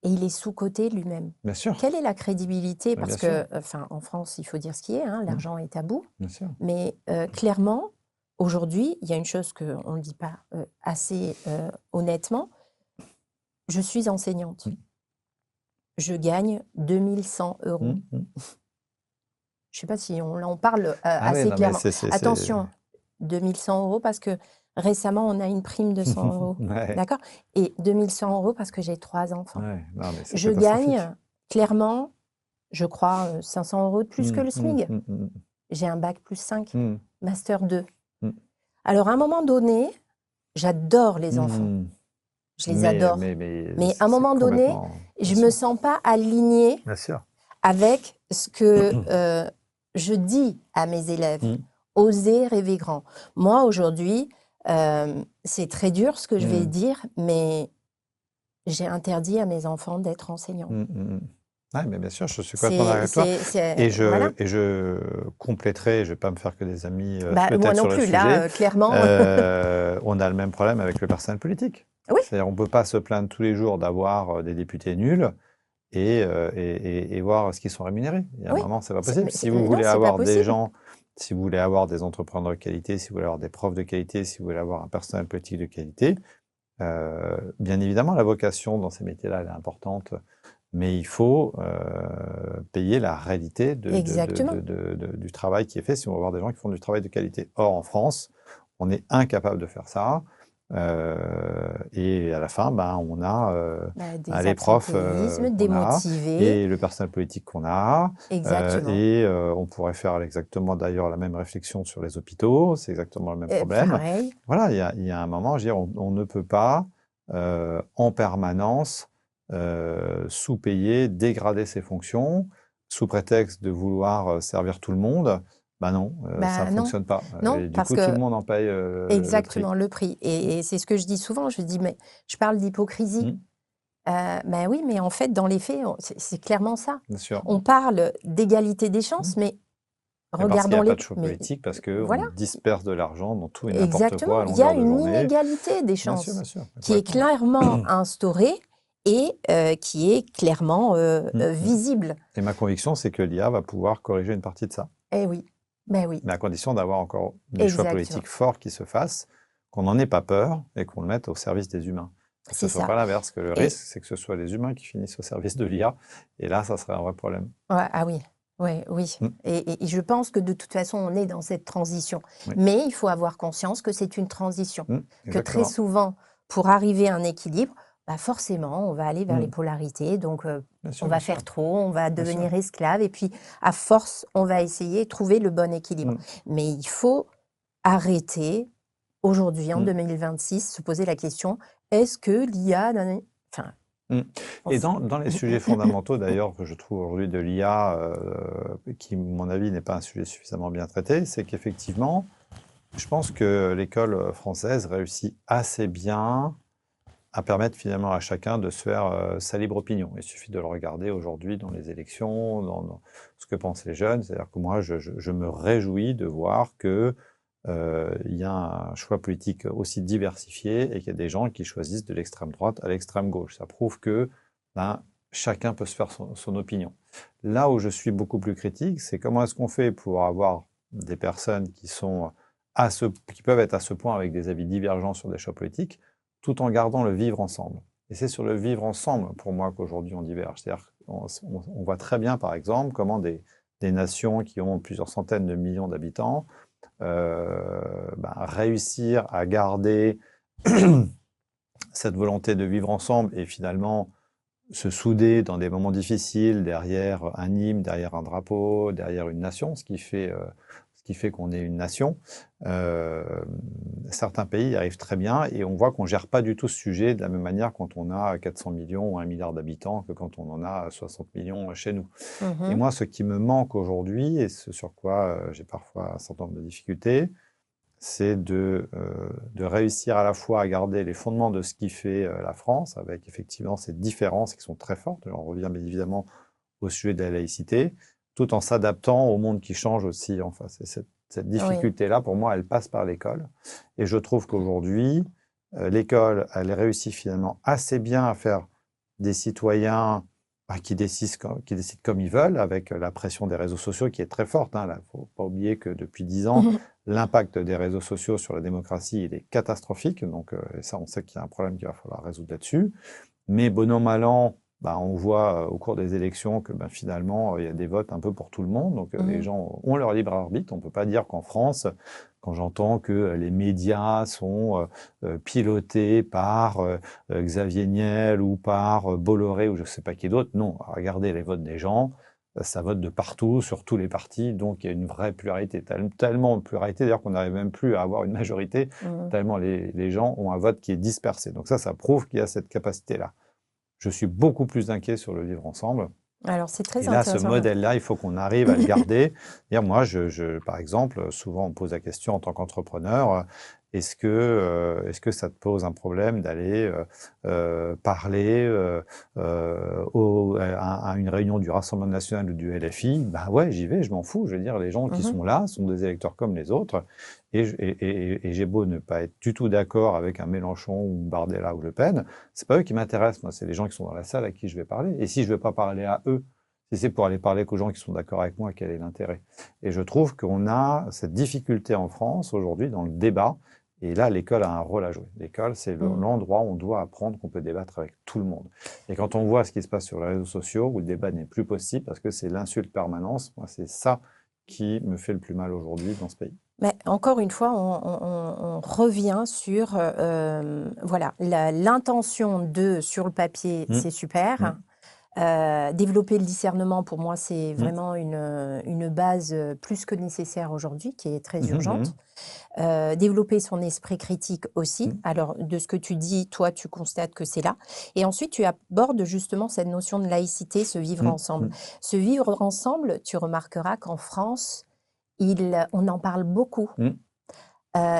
et il est sous-coté lui-même. Bien sûr, Quelle est la crédibilité? bien Parce sûr, que, enfin, en France, il faut dire ce qui est, hein, mmh, l'argent est à bout, bien sûr. mais clairement, aujourd'hui, il y a une chose qu'on ne dit pas, assez, honnêtement, je suis enseignante. Mmh, Je gagne 2 100 mmh, €. mmh. Je ne sais pas si on en parle, Ah oui, assez non, mais clairement. Attention, 2 100 € parce que récemment, on a une prime de 100 €, Ouais, d'accord? Et 2 100 € parce que j'ai 3 enfants. ouais, non, mais c'est Je catastrophique. gagne clairement, je crois, 500 € de plus que Mmh, le mmh, SMIG. mmh, mmh, J'ai un bac+5, mmh, master 2. mmh, Alors à un moment donné, j'adore les enfants, mmh. je les adore. Mais Mais à un c'est moment donné, complètement bien je me sûr, sens pas alignée bien sûr. avec ce que, je dis à mes élèves: Mmh, «Osez rêver grand». Moi, aujourd'hui, c'est très dur ce que je vais mmh, dire, mais j'ai interdit à mes enfants d'être enseignants. mmh, mmh, mmh. Ouais, mais bien sûr, je suis complètement d'accord C'est avec toi c'est voilà. et je compléterai, je vais pas me faire que des amis, Bah, moi peut-être non sur le plus, là, sujet. clairement, On a le même problème avec le personnel politique. oui, C'est-à-dire on peut pas se plaindre tous les jours d'avoir, des députés nuls et voir ce qu'ils sont rémunérés. Il y a un oui, moment, c'est pas c'est possible. mais Si c'est vous non, voulez c'est pas avoir des possible. gens, si vous voulez avoir des entrepreneurs de qualité, si vous voulez avoir des profs de qualité, si vous voulez avoir un personnel politique de qualité, bien évidemment, la vocation dans ces métiers-là, elle est importante, mais il faut, payer la réalité Exactement. du travail qui est fait si on veut avoir des gens qui font du travail de qualité. Or, en France, on est incapable de faire ça, et à la fin, ben, on a, Bah, des les profs, absentéismes, qu'on a démotivés, et le personnel politique qu'on a, exactement. on pourrait faire exactement d'ailleurs la même réflexion sur les hôpitaux, c'est exactement le même problème. Pareil, Voilà, il y a un moment, je veux dire, on ne peut pas, en permanence, sous-payer, dégrader ses fonctions, sous prétexte de vouloir, servir tout le monde. Ben non, ça ne bah, non, fonctionne pas, non, et du parce coup, tout le que monde en paye, le prix. exactement, le prix et c'est ce que je dis souvent, je dis: «Mais» je parle d'hypocrisie. Mmh, Bah, oui, mais en fait, dans les faits, on c'est clairement ça. bien sûr. On parle d'égalité des Mmh. chances, mais Mais parce qu'il y regardons a pas les de choix mais politique, parce qu'on voilà, disperse de l'argent dans tout et n'importe quoi exactement. à Il y a longueur de une journée. inégalité des chances Bien sûr, qui est complètement. clairement instaurée et qui est clairement, Mmh, mmh. visible. Et ma conviction, c'est que l'IA va pouvoir corriger une partie de ça. Eh oui, ben oui, Mais à condition d'avoir encore des choix exactement. politiques forts qui se fassent, qu'on n'en ait pas peur et qu'on le mette au service des humains. Et que ce C'est ne soit ça pas l'inverse, que le risque, et c'est que ce soit les humains qui finissent au service de l'IA. Et là, ça serait un vrai problème. ouais, ah oui, ouais, oui Mmh, et je pense que de toute façon, on est dans cette transition. oui, Mais il faut avoir conscience que c'est une transition, mmh, que très exactement. souvent, pour arriver à un équilibre, bah, forcément, on va aller vers les Mmh, polarités, donc on bien va sûr, faire trop, on va bien sûr. devenir esclave et puis à force, on va essayer de trouver le bon équilibre. Mmh, Mais il faut arrêter, aujourd'hui, en mmh, 2026, se poser la question: «Est-ce que l'IA nana» enfin, mmh. on Et s dans les sujets fondamentaux, d'ailleurs, que je trouve aujourd'hui de l'IA, qui, à mon avis, n'est pas un sujet suffisamment bien traité, c'est qu'effectivement, je pense que l'école française réussit assez bien à permettre finalement à chacun de se faire sa libre opinion. Il suffit de le regarder aujourd'hui dans les élections, dans ce que pensent les jeunes. C'est-à-dire que moi, je me réjouis de voir que il y a un choix politique aussi diversifié et qu'il y a des gens qui choisissent de l'extrême droite à l'extrême gauche. Ça prouve que ben, chacun peut se faire son opinion. Là où je suis beaucoup plus critique, c'est comment est-ce qu'on fait pour avoir des personnes qui sont qui peuvent être à ce point avec des avis divergents sur des choix politiques, tout en gardant le vivre ensemble. Et c'est sur le vivre ensemble, pour moi, qu'aujourd'hui on diverge. C'est-à-dire qu'on voit très bien, par exemple, comment des nations qui ont plusieurs centaines de millions d'habitants, réussir à garder cette volonté de vivre ensemble et finalement se souder dans des moments difficiles derrière un hymne, derrière un drapeau, derrière une nation, ce qui fait qu'on est une nation. Certains pays y arrivent très bien et on voit qu'on ne gère pas du tout ce sujet de la même manière quand on a 400 millions ou 1 milliard d'habitants que quand on en a 60 millions chez nous. Et moi, ce qui me manque aujourd'hui, et ce sur quoi j'ai parfois un certain nombre de difficultés, c'est de réussir à la fois à garder les fondements de ce qui fait la France, avec effectivement ces différences qui sont très fortes. On revient bien évidemment au sujet de la laïcité, tout en s'adaptant au monde qui change aussi en face. Et cette difficulté-là, pour moi, elle passe par l'école. Et je trouve qu'aujourd'hui, l'école, elle réussit finalement assez bien à faire des citoyens qui décident comme ils veulent, avec la pression des réseaux sociaux qui est très forte. Il ne faut pas oublier que depuis 10 ans, l'impact des réseaux sociaux sur la démocratie, il est catastrophique. Donc, ça, on sait qu'il y a un problème qu'il va falloir résoudre là-dessus. Mais bon an, mal an, on voit au cours des élections que finalement, il y a des votes un peu pour tout le monde. Donc, les gens ont leur libre arbitre. On ne peut pas dire qu'en France, quand j'entends que les médias sont pilotés par Xavier Niel ou par Bolloré ou je ne sais pas qui d'autre, non. Regardez les votes des gens. Ça vote de partout, sur tous les partis, donc il y a une vraie pluralité, tellement de pluralité d'ailleurs qu'on n'arrive même plus à avoir une majorité, tellement les gens ont un vote qui est dispersé. Donc ça prouve qu'il y a cette capacité-là. Je suis beaucoup plus inquiet sur le vivre ensemble. Alors, c'est très Et là, ce intéressant. modèle-là, il faut qu'on arrive à le garder. Moi, par exemple, souvent on me pose la question en tant qu'entrepreneur, est-ce que ça te pose un problème d'aller parler à une réunion du Rassemblement national ou du LFI? Ben ouais, j'y vais, je m'en fous. Je veux dire, les gens qui sont là sont des électeurs comme les autres. Et j'ai beau ne pas être du tout d'accord avec un Mélenchon ou Bardella ou Le Pen, c'est pas eux qui m'intéressent. Moi, c'est les gens qui sont dans la salle à qui je vais parler. Et si je ne vais pas parler à eux, si c'est pour aller parler qu'aux gens qui sont d'accord avec moi, quel est l'intérêt? Et je trouve qu'on a cette difficulté en France aujourd'hui dans le débat. Et là, l'école a un rôle à jouer. L'école, c'est l'endroit où on doit apprendre qu'on peut débattre avec tout le monde. Et quand on voit ce qui se passe sur les réseaux sociaux, où le débat n'est plus possible parce que c'est l'insulte permanence, moi, c'est ça qui me fait le plus mal aujourd'hui dans ce pays. Mais encore une fois, on revient sur voilà, l'intention sur le papier, c'est super. Développer le discernement, pour moi, c'est vraiment une base plus que nécessaire aujourd'hui, qui est très urgente. Développer son esprit critique aussi. Alors, de ce que tu dis, toi, tu constates que c'est là. Et ensuite, tu abordes justement cette notion de laïcité, ce vivre ensemble. Ce vivre ensemble, tu remarqueras qu'en France, on en parle beaucoup.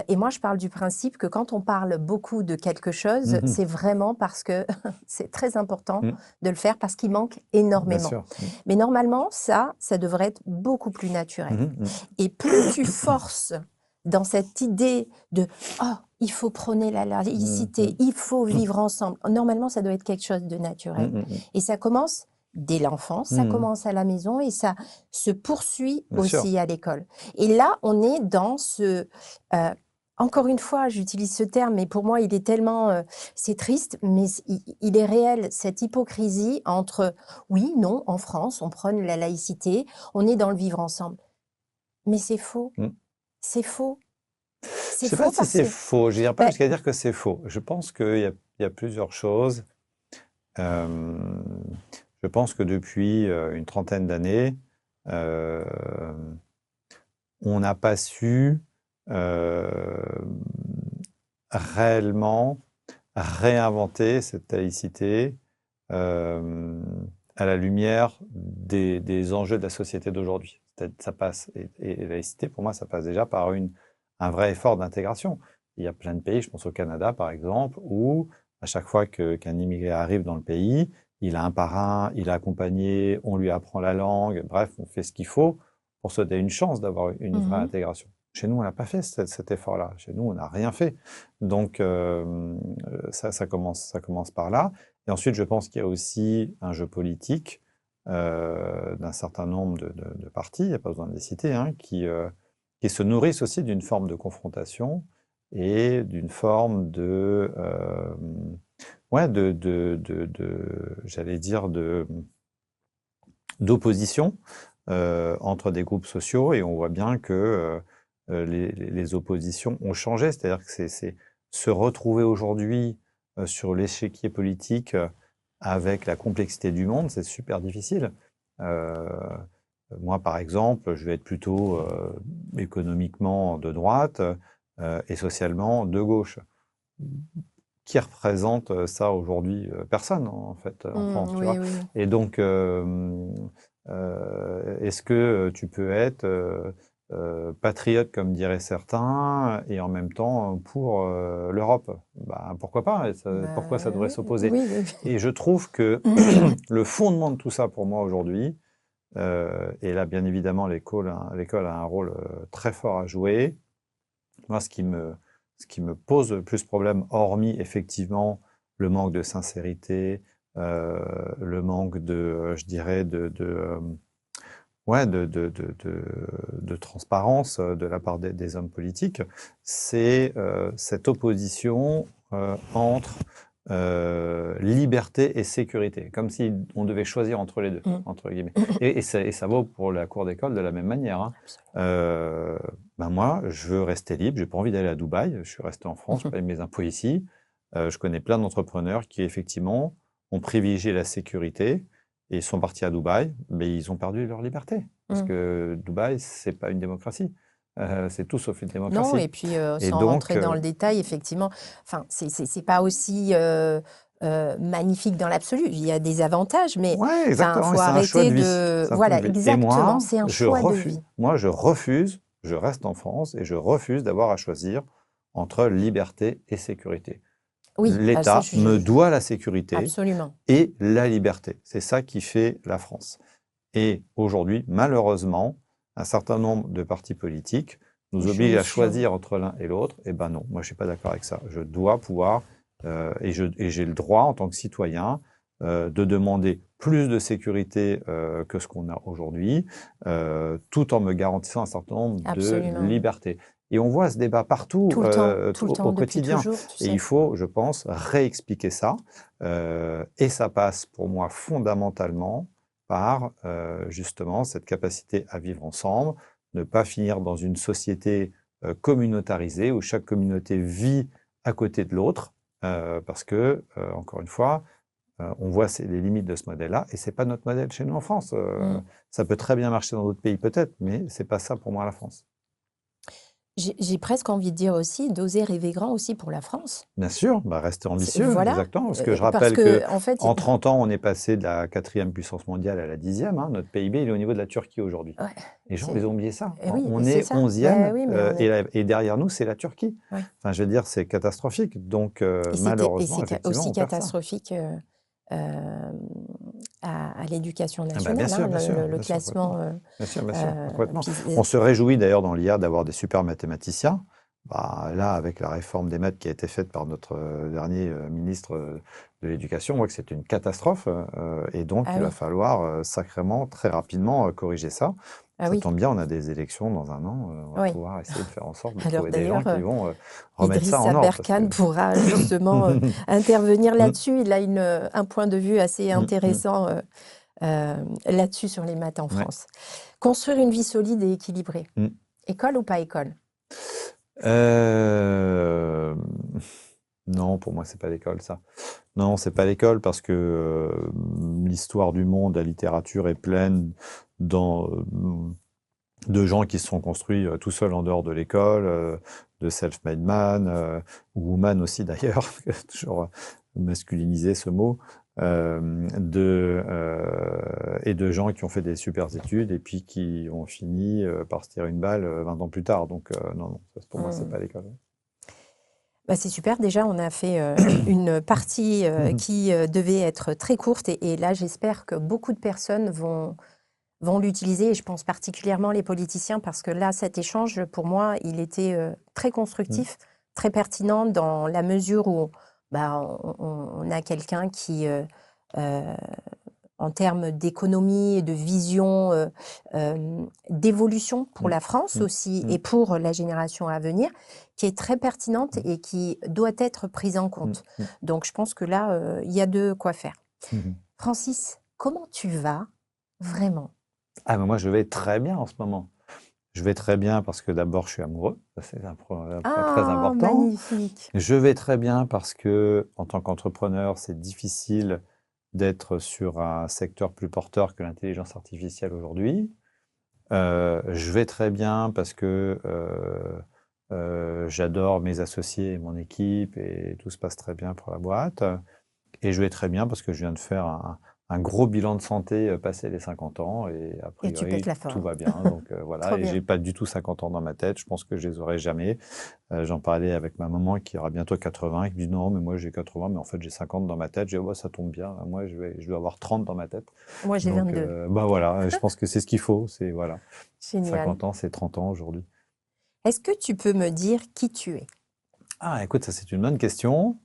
Et moi, je parle du principe que quand on parle beaucoup de quelque chose, c'est vraiment parce que c'est très important de le faire parce qu'il manque énormément. Bien sûr. Mais normalement, ça devrait être beaucoup plus naturel. Et plus tu forces dans cette idée de « Oh, il faut prôner la laïcité, il faut vivre ensemble », normalement, ça doit être quelque chose de naturel. Et ça commence dès l'enfance, ça commence à la maison et ça se poursuit aussi à l'école. Et là, on est dans ce... encore une fois, j'utilise ce terme, mais pour moi, il est tellement... c'est triste, mais il est réel, cette hypocrisie entre oui, non, en France, on prône la laïcité, on est dans le vivre ensemble. Mais c'est faux. C'est faux. Je ne sais pas si c'est faux. Je n'irai pas jusqu'à dire que c'est faux. Je pense qu'il y a plusieurs choses. Je pense que depuis une trentaine d'années, on n'a pas su réellement réinventer cette laïcité à la lumière des enjeux de la société d'aujourd'hui. Ça passe, et la laïcité, pour moi, ça passe déjà par un vrai effort d'intégration. Il y a plein de pays, je pense au Canada par exemple, où à chaque fois qu'un immigré arrive dans le pays, il a un parrain, il est accompagné, on lui apprend la langue, bref, on fait ce qu'il faut pour se donner une chance d'avoir une vraie intégration. Chez nous, on n'a pas fait cet effort-là. Chez nous, on n'a rien fait. Donc, ça commence par là. Et ensuite, je pense qu'il y a aussi un jeu politique d'un certain nombre de partis, il n'y a pas besoin de les citer, hein, qui se nourrissent aussi d'une forme de confrontation et d'une forme j'allais dire, d'opposition entre des groupes sociaux, et on voit bien que les oppositions ont changé. C'est-à-dire que c'est se retrouver aujourd'hui sur l'échiquier politique avec la complexité du monde, c'est super difficile. Moi, par exemple, je vais être plutôt économiquement de droite et socialement de gauche. Qui représente ça aujourd'hui? Personne, en fait, en France, tu vois? Oui, oui, oui. Et donc, est-ce que tu peux être patriote, comme diraient certains, et en même temps pour l'Europe? Ben, pourquoi pas? Pourquoi ça Bah, devrait oui, s'opposer? oui, oui, Et je trouve que oui. le fondement de tout ça, pour moi, aujourd'hui, et là, bien évidemment, l'école a un rôle très fort à jouer. Moi, ce qui me pose le plus problème, hormis effectivement le manque de sincérité, le manque de, je dirais, ouais, de transparence de la part des hommes politiques, c'est cette opposition entre liberté et sécurité, comme si on devait choisir entre les deux, Mm. entre guillemets. Et ça vaut pour la cour d'école de la même manière, hein. Absolument. Ben moi, je veux rester libre, j'ai pas envie d'aller à Dubaï, je suis resté en France, je paye mes impôts ici. Je connais plein d'entrepreneurs qui, effectivement, ont privilégié la sécurité et ils sont partis à Dubaï, mais ils ont perdu leur liberté. Parce Mm. que Dubaï, c'est pas une démocratie. C'est tout sauf une Non, et démocratie. puis Et sans donc, rentrer dans le détail, effectivement, enfin, c'est pas aussi magnifique dans l'absolu. Il y a des avantages, mais ouais, enfin, exactement, et faut c'est un choix arrêter de vie. de. C'est un point Voilà, de vie. Et exactement, moi, c'est un choix de vie. je refuse, je reste en France et je refuse d'avoir à choisir entre liberté et sécurité. Oui, ça, L'État me doit la sécurité absolument. et la liberté. C'est ça qui fait la France. Et aujourd'hui, malheureusement, un certain nombre de partis politiques nous obligent à choisir entre l'un et l'autre. Eh ben non, moi je suis pas d'accord avec ça. Je dois pouvoir, et j'ai le droit en tant que citoyen de demander plus de sécurité que ce qu'on a aujourd'hui, tout en me garantissant un certain nombre de Absolument. libertés. Et on voit ce débat partout Tout le temps, au depuis quotidien. toujours, tu Et sais. il faut, je pense, réexpliquer ça. Et ça passe pour moi fondamentalement par justement cette capacité à vivre ensemble, ne pas finir dans une société communautarisée où chaque communauté vit à côté de l'autre, parce que, encore une fois, on voit les limites de ce modèle-là, et c'est pas notre modèle chez nous en France. Ça peut très bien marcher dans d'autres pays peut-être, mais c'est pas ça pour moi la France. J'ai presque envie de dire aussi, d'oser rêver grand aussi pour la France. Bien sûr, bah rester ambitieux, Voilà, exactement. Parce que je parce rappelle que en fait, qu'en 30 ans, on est passé de la 4e puissance mondiale à la 10e, hein. Notre PIB, il est au niveau de la Turquie aujourd'hui. ouais, Les gens, ils ont oublié ça. oui, On c'est est ça. 11e, Oui, mais on est. et derrière nous, c'est la Turquie. Ouais. Enfin, je veux dire, c'est catastrophique. Donc, Et malheureusement, c'est effectivement, aussi on perd ça. catastrophique à l'éducation Ah bah, bien nationale, sûr, hein, bien sûr, le bien sûr, classement. complètement. Bien sûr, bien sûr, complètement. Puis, On se réjouit d'ailleurs dans l'IA d'avoir des super mathématiciens. Bah, là, avec la réforme des maths qui a été faite par notre dernier ministre de l'Éducation, on voit que c'est une catastrophe. Et donc, il va falloir sacrément, très rapidement, corriger ça. Ah Ça oui, tombe bien, on a des élections dans un an. On va oui. pouvoir essayer de faire en sorte de Alors trouver des gens d'ailleurs, qui vont remettre ça Idrissa en ordre. Parce que... Berkane pourra justement intervenir Mm, là-dessus. Il a un point de vue assez mm, mm. intéressant là-dessus sur les maths en Ouais. France. Construire une vie solide et équilibrée. Mm. École ou pas école? Non, pour moi, c'est pas l'école, ça. Non, c'est pas l'école parce que l'histoire du monde, la littérature est pleine de gens qui se sont construits tout seuls en dehors de l'école, de self-made man, ou woman aussi d'ailleurs, toujours masculiniser ce mot, et de gens qui ont fait des super études et puis qui ont fini par se tirer une balle 20 ans plus tard. Donc non, pour moi, c'est pas l'école. Bah, c'est super. Déjà, on a fait une partie qui devait être très courte. Et là, j'espère que beaucoup de personnes vont l'utiliser. Et je pense particulièrement les politiciens parce que là, cet échange, pour moi, il était très constructif, très pertinent dans la mesure où bah, on a quelqu'un qui, en termes d'économie et de vision, d'évolution pour la France aussi et pour la génération à venir, qui est très pertinente et qui doit être prise en compte. Donc je pense que là, il y a de quoi faire. Francis, comment tu vas vraiment? Ah, mais moi, je vais très bien en ce moment. Je vais très bien parce que d'abord, je suis amoureux. Ça, c'est un point très Ah, important. magnifique. Je vais très bien parce que, en tant qu'entrepreneur, c'est difficile d'être sur un secteur plus porteur que l'intelligence artificielle aujourd'hui. Je vais très bien parce que j'adore mes associés et mon équipe et tout se passe très bien pour la boîte. Et je vais très bien parce que je viens de faire un gros bilan de santé passé les 50 ans et a Et tu pètes priori la tout forme. va bien. Donc voilà, Trop et j'ai bien. pas du tout 50 ans dans ma tête. Je pense que je les aurai jamais. J'en parlais avec ma maman qui aura bientôt 80 et qui me dit non, mais moi j'ai 80, mais en fait j'ai 50 dans ma tête. J'ai dit, oh, bah, ça tombe bien. Moi je dois avoir 30 dans ma tête. Moi, j'ai Donc 22. bah voilà, je pense que c'est ce qu'il faut. C'est voilà, Génial. 50 ans, c'est 30 ans aujourd'hui. Est-ce que tu peux me dire qui tu es? Ah, écoute, ça c'est une bonne question.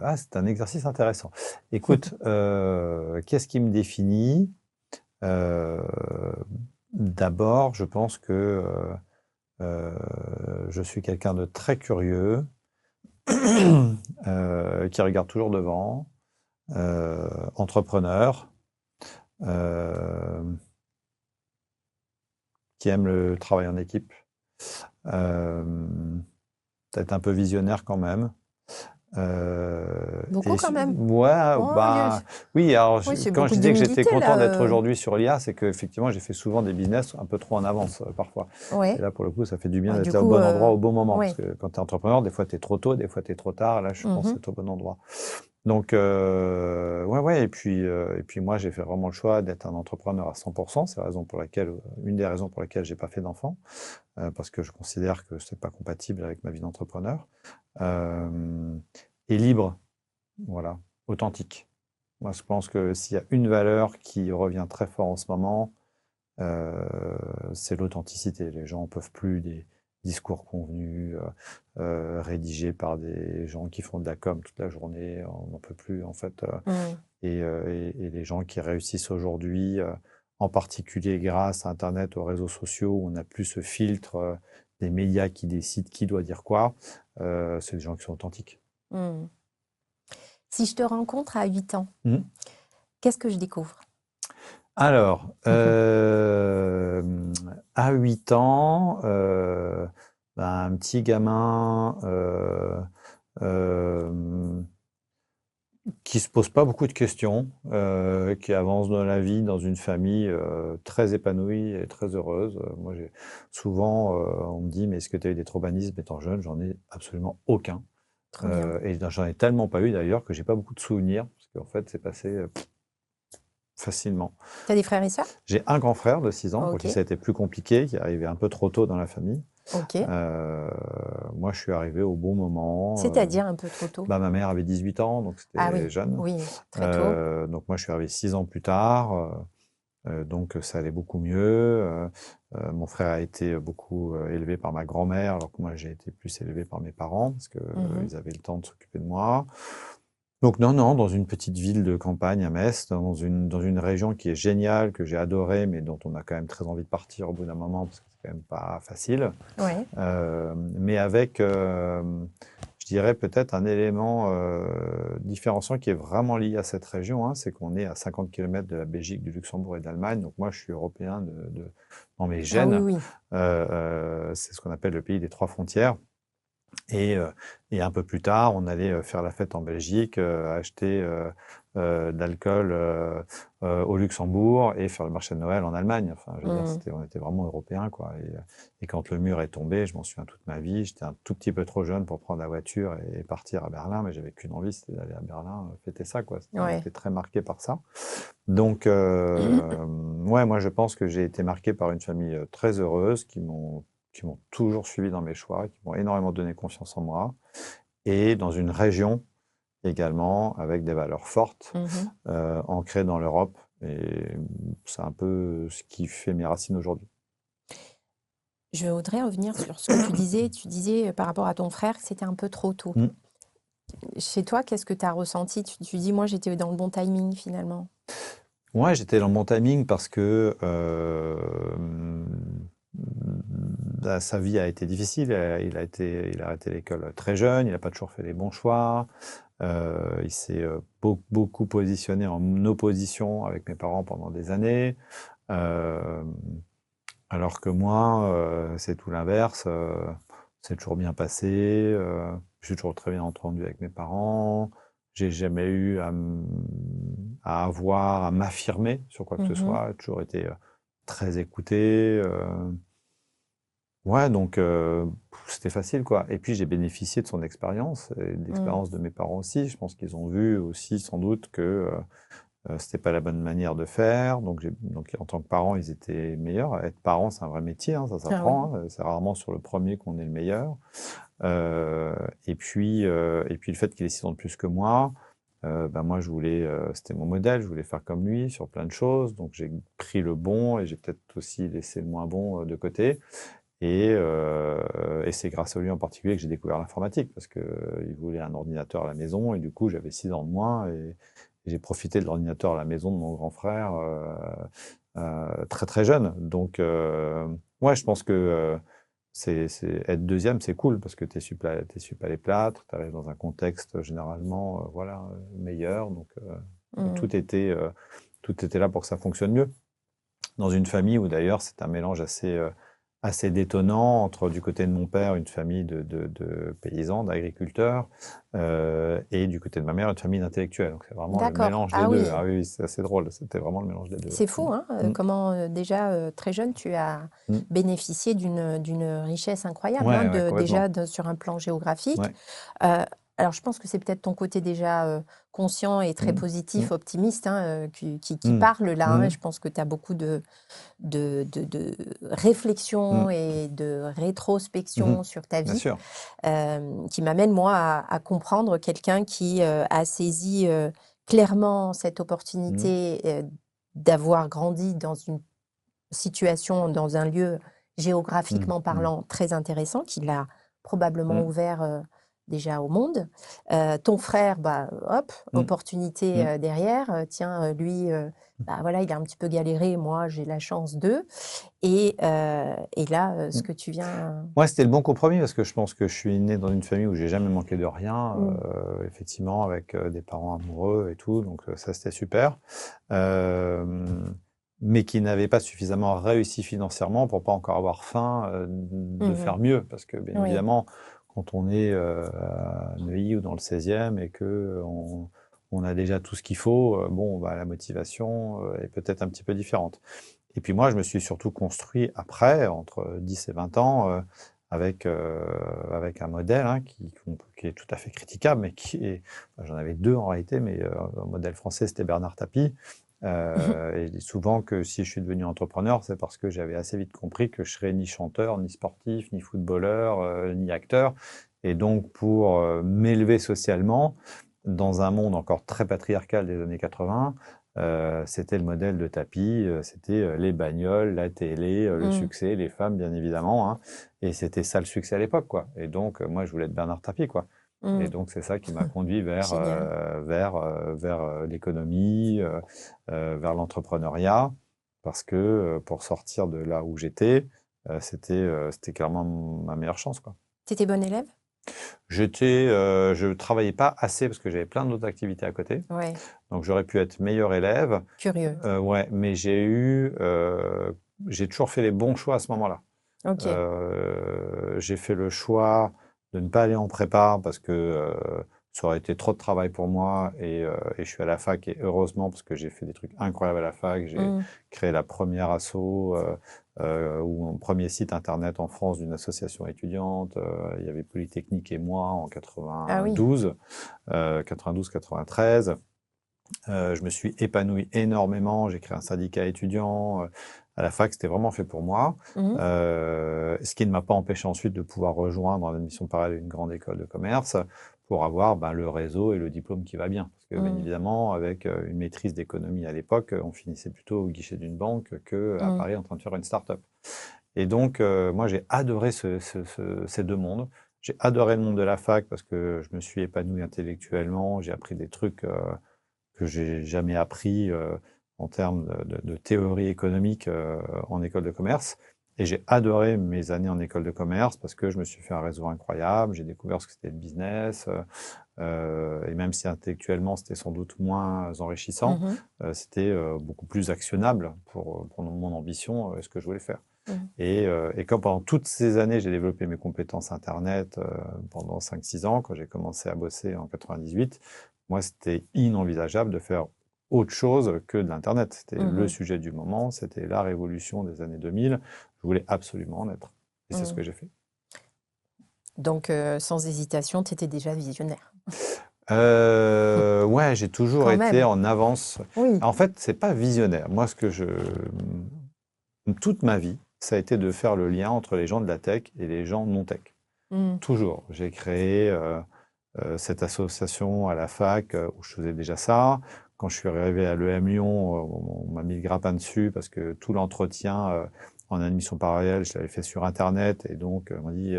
Ah, c'est un exercice intéressant. Écoute, qu'est-ce qui me définit? Euh, D'abord, je pense que je suis quelqu'un de très curieux, qui regarde toujours devant, entrepreneur, euh, qui aime le travail en équipe, euh, peut-être un peu visionnaire quand même. Beaucoup quand même. Ouais, Oh, bah oui, alors oui, c'est quand je beaucoup disais que j'étais d'humilité content là. d'être aujourd'hui sur l'IA, c'est qu'effectivement, j'ai fait souvent des business un peu trop en avance parfois. Et Ouais. là, pour le coup, ça fait du bien Ouais, d'être du là au coup, bon endroit au bon moment. Parce ouais. que quand tu es entrepreneur, des fois, tu es trop tôt, des fois, tu es trop tard. Là, je pense Mhm. être au bon endroit. Donc, ouais, ouais. Et puis moi, j'ai fait vraiment le choix d'être un entrepreneur à 100%. C'est la raison pour laquelle, une des raisons pour lesquelles j'ai pas fait d'enfant, parce que je considère que c'est pas compatible avec ma vie d'entrepreneur. Euh, et libre, voilà, authentique. Moi, je pense que s'il y a une valeur qui revient très fort en ce moment, euh, c'est l'authenticité. Les gens ne peuvent plus des discours convenus, rédigés par des gens qui font de la com toute la journée. On n'en peut plus, en fait. Mm. Et les gens qui réussissent aujourd'hui, en particulier grâce à Internet, aux réseaux sociaux, où on n'a plus ce filtre des médias qui décident qui doit dire quoi, c'est des gens qui sont authentiques. Mm. Si je te rencontre à 8 ans, Mmh. qu'est-ce que je découvre? Alors, à 8 ans, ben, un petit gamin qui se pose pas beaucoup de questions, qui avance dans la vie dans une famille très épanouie et très heureuse. Moi, souvent, on me dit, mais est-ce que tu as eu des traumatismes étant jeune? J'en ai absolument aucun. Trop bien. Et j'en ai tellement pas eu d'ailleurs que j'ai pas beaucoup de souvenirs, parce qu'en fait, c'est passé facilement. T'as des frères et sœurs? J'ai un grand frère de 6 ans pour Ok, qui ça a été plus compliqué, qui est arrivé un peu trop tôt dans la famille. ok. Euh, Moi, je suis arrivé au bon moment. C'est-à-dire un peu trop tôt? Bah, ma mère avait 18 ans, donc Ah c'était oui, jeune. oui, très tôt. Donc moi, je suis arrivé 6 ans plus tard. Donc ça allait beaucoup mieux. Mon frère a été beaucoup élevé par ma grand-mère, alors que moi, j'ai été plus élevé par mes parents, parce qu'ils Mhm. ils avaient le temps de s'occuper de moi. Donc non, non, dans une petite ville de campagne à Metz, dans une région qui est géniale, que j'ai adorée, mais dont on a quand même très envie de partir au bout d'un moment, parce que c'est quand même pas facile. Ouais. Mais avec, je dirais peut-être un élément différenciant qui est vraiment lié à cette région, hein, c'est qu'on est à 50 km de la Belgique, du Luxembourg et d'Allemagne. Donc moi, je suis européen dans mes Ah oui, gènes. oui. C'est ce qu'on appelle le pays des trois frontières. Et, euh, et un peu plus tard, on allait faire la fête en Belgique, acheter de l'alcool au Luxembourg et faire le marché de Noël en Allemagne. Enfin, je veux dire, Mm. on était vraiment européens, quoi. Et quand le mur est tombé, je m'en souviens toute ma vie. J'étais un tout petit peu trop jeune pour prendre la voiture et partir à Berlin, mais j'avais qu'une envie, c'était d'aller à Berlin, fêter ça, quoi. On Ouais. était très marqués par ça. Donc, ouais, moi, je pense que j'ai été marqué par une famille très heureuse qui m'ont toujours suivi dans mes choix, qui m'ont énormément donné confiance en moi, et dans une région également avec des valeurs fortes, Mhm. ancrées dans l'Europe. Et c'est un peu ce qui fait mes racines aujourd'hui. Je voudrais revenir sur ce que tu disais. Tu disais par rapport à ton frère que c'était un peu trop tôt. Mm. Chez toi, qu'est-ce que tu as ressenti? Tu dis, moi, j'étais dans le bon timing finalement. Ouais, j'étais dans mon timing parce que sa vie a été difficile. Il a arrêté l'école très jeune. Il n'a pas toujours fait les bons choix. Il s'est beaucoup positionné en opposition avec mes parents pendant des années. Euh, Alors que moi, c'est tout l'inverse. C'est toujours bien passé. Je suis toujours très bien entendu avec mes parents. J'ai jamais eu à m'affirmer sur quoi que ce Mhm. soit. J'ai toujours été très écouté. Ouais, donc c'était facile, quoi. Et puis j'ai bénéficié de son expérience et de Mm. l'expérience de mes parents aussi. Je pense qu'ils ont vu aussi sans doute que c'était pas la bonne manière de faire. Donc en tant que parent, ils étaient meilleurs. Être parent, c'est un vrai métier, hein, ça Ah oui. s'apprend, hein. C'est rarement sur le premier qu'on est le meilleur. Et puis le fait qu'il ait 6 ans de plus que moi, bah moi c'était mon modèle, je voulais faire comme lui sur plein de choses. Donc j'ai pris le bon et j'ai peut-être aussi laissé le moins bon de côté. Et c'est grâce à lui en particulier que j'ai découvert l'informatique, parce qu'il voulait un ordinateur à la maison, et du coup, j'avais 6 ans de moins, et j'ai profité de l'ordinateur à la maison de mon grand frère très très jeune. Donc, ouais, je pense que être deuxième, c'est cool, parce que t'es su pas les plâtres, tu arrives dans un contexte généralement voilà, meilleur, donc Mm. tout était là pour que ça fonctionne mieux. Dans une famille où d'ailleurs c'est un mélange assez détonnant entre du côté de mon père une famille de paysans, d'agriculteurs, et du côté de ma mère une famille d'intellectuels. Donc c'est vraiment le D'accord. mélange des Ah deux. oui. Ah oui, c'est assez drôle. C'était vraiment le mélange des deux. C'est fou, hein, Mm. comment déjà très jeune tu as Mm. bénéficié d'une richesse incroyable, hein, Ouais, ouais, complètement. sur un plan géographique. Ouais. Euh, alors je pense que c'est peut-être ton côté déjà conscient et très Mm. positif, Mm. optimiste, hein, qui Mm. parle là, hein. Mm. Je pense que tu as beaucoup de réflexion Mm. et de Mhm. rétrospection sur ta Bien vie, sûr. qui m'amène moi à comprendre quelqu'un qui a saisi clairement cette Mm. opportunité d'avoir grandi dans une situation, dans un lieu Mm. géographiquement Mm. parlant très intéressant, qui l'a probablement Mm. ouvert déjà au monde. Ton frère, bah, hop, Mm. opportunité Mm. derrière. Tiens, lui, bah, voilà, il a un petit peu galéré, moi j'ai la chance d'eux. Et là, ce Mm. que tu viens... Ouais, c'était le bon compromis, parce que je pense que je suis né dans une famille où j'ai jamais manqué de rien, Mm. effectivement, avec des parents amoureux et tout, donc ça c'était super. Euh, mais qui n'avaient pas suffisamment réussi financièrement pour pas encore avoir faim de Mhm. faire mieux, parce que bien Oui. évidemment, quand on est à Neuilly ou dans le 16e et que on a déjà tout ce qu'il faut, bon, bah, la motivation est peut-être un petit peu différente. Et puis moi, je me suis surtout construit après, entre 10 et 20 ans, avec un modèle hein, qui est tout à fait critiquable, mais j'en avais deux en réalité, mais le modèle français, c'était Bernard Tapie. Et je dis souvent que si je suis devenu entrepreneur, c'est parce que j'avais assez vite compris que je serais ni chanteur, ni sportif, ni footballeur, ni acteur. Et donc, pour m'élever socialement, dans un monde encore très patriarcal des années 80, c'était le modèle de Tapie, c'était les bagnoles, la télé, le Mm. succès, les femmes, bien évidemment, hein. Et c'était ça le succès à l'époque, quoi. Et donc, moi, je voulais être Bernard Tapie, quoi. Et Mm. donc, c'est ça qui m'a conduit Génial. vers l'économie, vers l'entrepreneuriat, parce que pour sortir de là où j'étais, c'était clairement ma meilleure chance, quoi. T'étais bon élève? Je travaillais pas assez parce que j'avais plein d'autres activités à côté. Ouais. Donc, j'aurais pu être meilleur élève. Curieux. Ouais, mais j'ai toujours fait les bons choix à ce moment-là. Ok. J'ai fait le choix de ne pas aller en prépa parce que ça aurait été trop de travail pour moi et je suis à la fac et heureusement parce que j'ai fait des trucs incroyables à la fac. J'ai Mm. créé la première asso ou mon premier site internet en France d'une association étudiante. Il y avait Polytechnique et moi en Ah oui. 92-93. Je me suis épanoui énormément. J'ai créé un syndicat étudiant à la fac. C'était vraiment fait pour moi. Mhm. Ce qui ne m'a pas empêché ensuite de pouvoir rejoindre en admission parallèle une grande école de commerce pour avoir ben, le réseau et le diplôme qui va bien. Parce que bien Mm. évidemment, avec une maîtrise d'économie à l'époque, on finissait plutôt au guichet d'une banque qu'à Mm. Paris en train de faire une start-up. Et donc, moi, j'ai adoré ces deux mondes. J'ai adoré le monde de la fac parce que je me suis épanoui intellectuellement. J'ai appris des trucs que j'ai jamais appris en termes de théorie économique en école de commerce. Et j'ai adoré mes années en école de commerce parce que je me suis fait un réseau incroyable, j'ai découvert ce que c'était le business, et même si intellectuellement c'était sans doute moins enrichissant, Mhm. c'était beaucoup plus actionnable pour mon ambition, ce que je voulais faire. Mhm. Et comme pendant toutes ces années, j'ai développé mes compétences Internet pendant 5-6 ans, quand j'ai commencé à bosser en 98, moi, c'était inenvisageable de faire autre chose que de l'Internet. C'était le Mhm. sujet du moment, c'était la révolution des années 2000. Je voulais absolument en être. Et c'est ce Mhm. que j'ai fait. Donc, sans hésitation, tu étais déjà visionnaire. Ouais, j'ai toujours Quand été même. en avance. Oui. En fait, c'est pas visionnaire. Moi, toute ma vie, ça a été de faire le lien entre les gens de la tech et les gens non tech. Mhm. Toujours. J'ai créé cette association à la fac où je faisais déjà ça. Quand je suis arrivé à l'EM Lyon, on m'a mis le grappin dessus parce que tout l'entretien en admission parallèle, je l'avais fait sur Internet. Et donc, on m'a dit,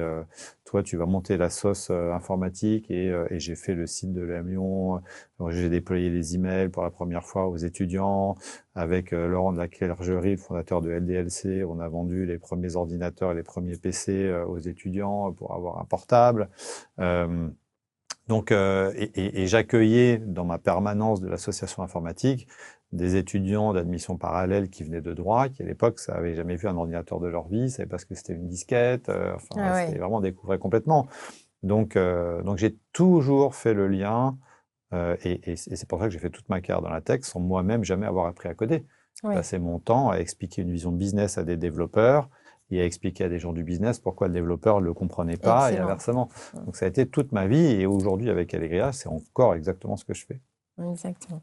toi, tu vas monter la sauce informatique. Et j'ai fait le site de l'EM Lyon. J'ai déployé les emails pour la première fois aux étudiants. Avec Laurent de la Clergerie, le fondateur de LDLC, on a vendu les premiers ordinateurs et les premiers PC aux étudiants pour avoir un portable. Et j'accueillais dans ma permanence de l'association informatique des étudiants d'admission parallèle qui venaient de droit, qui à l'époque n'avaient jamais vu un ordinateur de leur vie, ne savaient pas ce que c'était une disquette, Ah c'était ouais. vraiment découvrir complètement. Donc j'ai toujours fait le lien, et c'est pour ça que j'ai fait toute ma carrière dans la tech sans moi-même jamais avoir appris à coder. J'ai Oui. passé mon temps à expliquer une vision business à des développeurs et à expliquer à des gens du business pourquoi le développeur ne le comprenait pas et Excellent. inversement. Donc ça a été toute ma vie et aujourd'hui avec Allegria, c'est encore exactement ce que je fais. Exactement.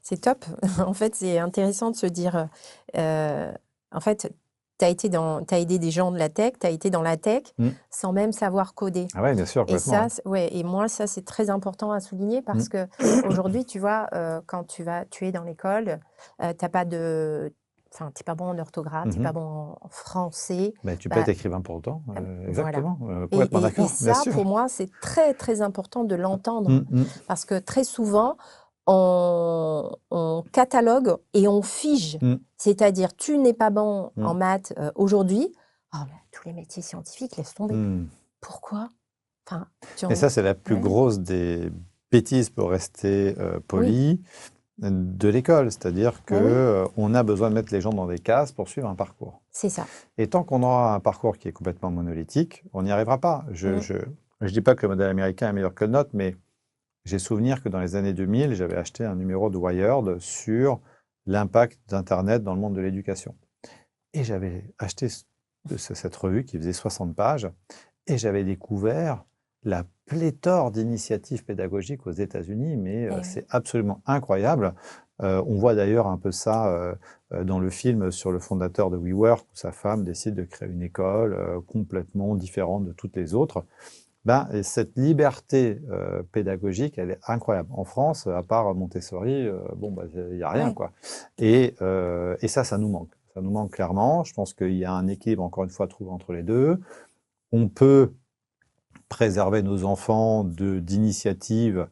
C'est top. En fait, c'est intéressant de se dire, en fait, tu as aidé des gens de la tech, tu as été dans la tech Mm. sans même savoir coder. Ah ouais, bien sûr, Et complètement. ça, ouais, et moi, ça, c'est très important à souligner parce Mm. que aujourd'hui, tu vois, quand tu es dans l'école, t'as pas de, enfin, t'es pas bon en orthographe, t'es Mhm. pas bon en français, Ben, tu peux être bah, écrivain pour autant, voilà. exactement, complètement Et d'accord, bien ça, sûr. pour moi, c'est très, très important de l'entendre Mm, mm, parce que très souvent, on catalogue et on fige. mm, C'est-à-dire, tu n'es pas bon en mm, maths aujourd'hui, ah, ben, tous les métiers scientifiques, laisse tomber. mm. Pourquoi? Enfin, Et ça, c'est la plus ouais, grosse des bêtises pour rester oui, poli de l'école. C'est-à-dire que ben oui, on a besoin de mettre les gens dans des cases pour suivre un parcours. c'est ça. Et tant qu'on aura un parcours qui est complètement monolithique, on n'y arrivera pas. Mm. Je dis pas que le modèle américain est meilleur que le nôtre, mais j'ai souvenir que dans les années 2000, j'avais acheté un numéro de Wired sur l'impact d'Internet dans le monde de l'éducation. Et j'avais acheté cette revue qui faisait 60 pages et j'avais découvert la pléthore d'initiatives pédagogiques aux États-Unis, mais Eh oui. c'est absolument incroyable. On voit d'ailleurs un peu ça dans le film sur le fondateur de WeWork, où sa femme décide de créer une école complètement différente de toutes les autres. Ben, et cette liberté pédagogique, elle est incroyable. En France, à part Montessori, bon, bah, il n'y a rien, Ouais. quoi. Et ça nous manque. Ça nous manque clairement. Je pense qu'il y a un équilibre, encore une fois, à trouver entre les deux. On peut préserver nos enfants d'initiatives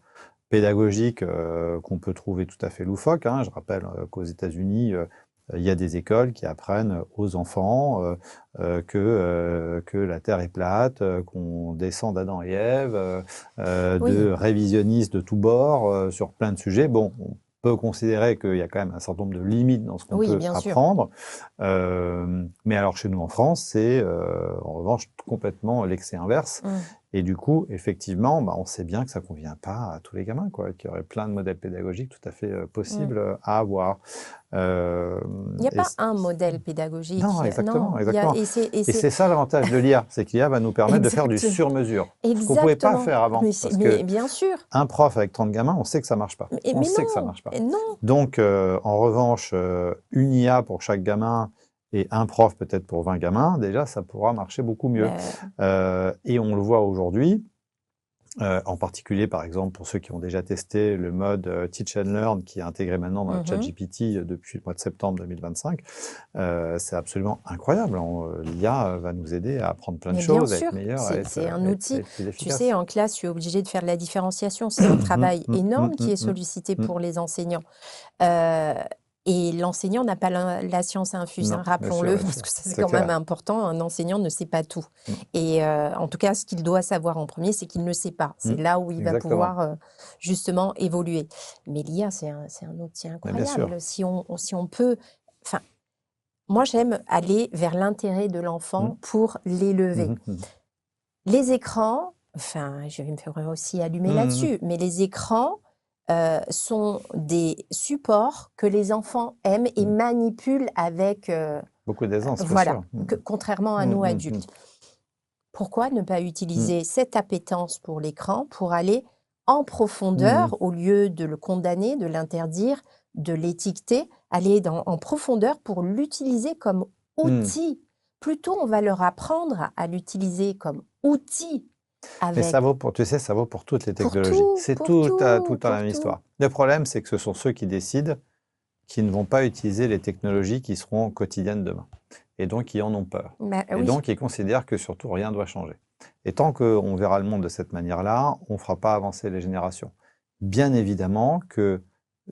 pédagogiques qu'on peut trouver tout à fait loufoques, hein. Je rappelle qu'aux États-Unis, il y a des écoles qui apprennent aux enfants que la Terre est plate, qu'on descend d'Adam et Ève, de Oui, révisionnistes de tous bords sur plein de sujets. Bon, on peut considérer qu'il y a quand même un certain nombre de limites dans ce qu'on oui, peut bien sûr. apprendre. Mais alors chez nous en France, c'est en revanche complètement l'excès inverse. Mm. Et du coup, effectivement, bah, on sait bien que ça ne convient pas à tous les gamins, quoi, qu'il y aurait plein de modèles pédagogiques tout à fait Mm. possibles à avoir. Il n'y a pas un modèle pédagogique. Non, exactement, Non, il y a, exactement. et Et c'est c'est ça l'avantage de l'IA, c'est que l'IA va nous permettre de faire du exactement, sur-mesure, ce qu'on ne pouvait pas exactement. faire avant. Parce Mais que bien sûr. un prof avec 30 gamins, on sait que ça ne marche pas. On Mais sait que ça ne non, marche pas. non. Donc, en revanche, une IA pour chaque gamin et un prof peut-être pour 20 gamins, déjà, ça pourra marcher beaucoup mieux. Et on le voit aujourd'hui, en particulier, par exemple, pour ceux qui ont déjà testé le mode Teach and Learn qui est intégré maintenant dans le ChatGPT depuis le mois de septembre 2025, c'est absolument incroyable. L'IA va nous aider à apprendre plein de Mais bien choses, à sûr, être meilleur, c'est un outil. plus Tu efficace. sais, en classe, tu es obligé de faire de la différenciation. C'est un travail énorme qui est sollicité pour les enseignants. Euh, Et l'enseignant n'a pas la science infuse, hein, Non, bien rappelons-le, sûr, bien parce sûr. que ça, c'est C'est quand même clair. important. Un enseignant ne sait pas tout. Mmh. Et en tout cas, ce qu'il doit savoir en premier, c'est qu'il ne sait pas. C'est Mmh. là où il va Exactement. pouvoir justement évoluer. Mais l'IA, c'est un outil Mais bien sûr. incroyable. Si on peut... Enfin, moi, j'aime aller vers l'intérêt de Mmh. l'enfant pour Mmh l'élever. mh. Mmh. Les écrans, enfin, je vais me faire aussi allumer Mmh. là-dessus, mais les écrans sont des supports que les enfants aiment et Mmh. manipulent avec, Beaucoup d'aisance, bien voilà, sûr. Mmh. contrairement à Mmh, nous mmh, mmh. adultes. Pourquoi ne pas Mmh. utiliser cette appétence pour l'écran pour aller en Mmh. profondeur au lieu de le condamner, de l'interdire, de l'étiqueter, aller en profondeur pour l'utiliser comme Mmh. outil. Plutôt on va leur apprendre à l'utiliser comme outil Mais ça avec vaut pour, tu sais, ça vaut pour toutes les pour technologies. tout, C'est pour tout tout, à la pour même tout. histoire. Le problème, c'est que ce sont ceux qui décident qui ne vont pas utiliser les technologies qui seront quotidiennes demain. Et donc, ils en ont peur. Bah, Et oui, donc, ils considèrent que surtout rien ne doit changer. Et tant qu'on verra le monde de cette manière-là, on ne fera pas avancer les générations. Bien évidemment que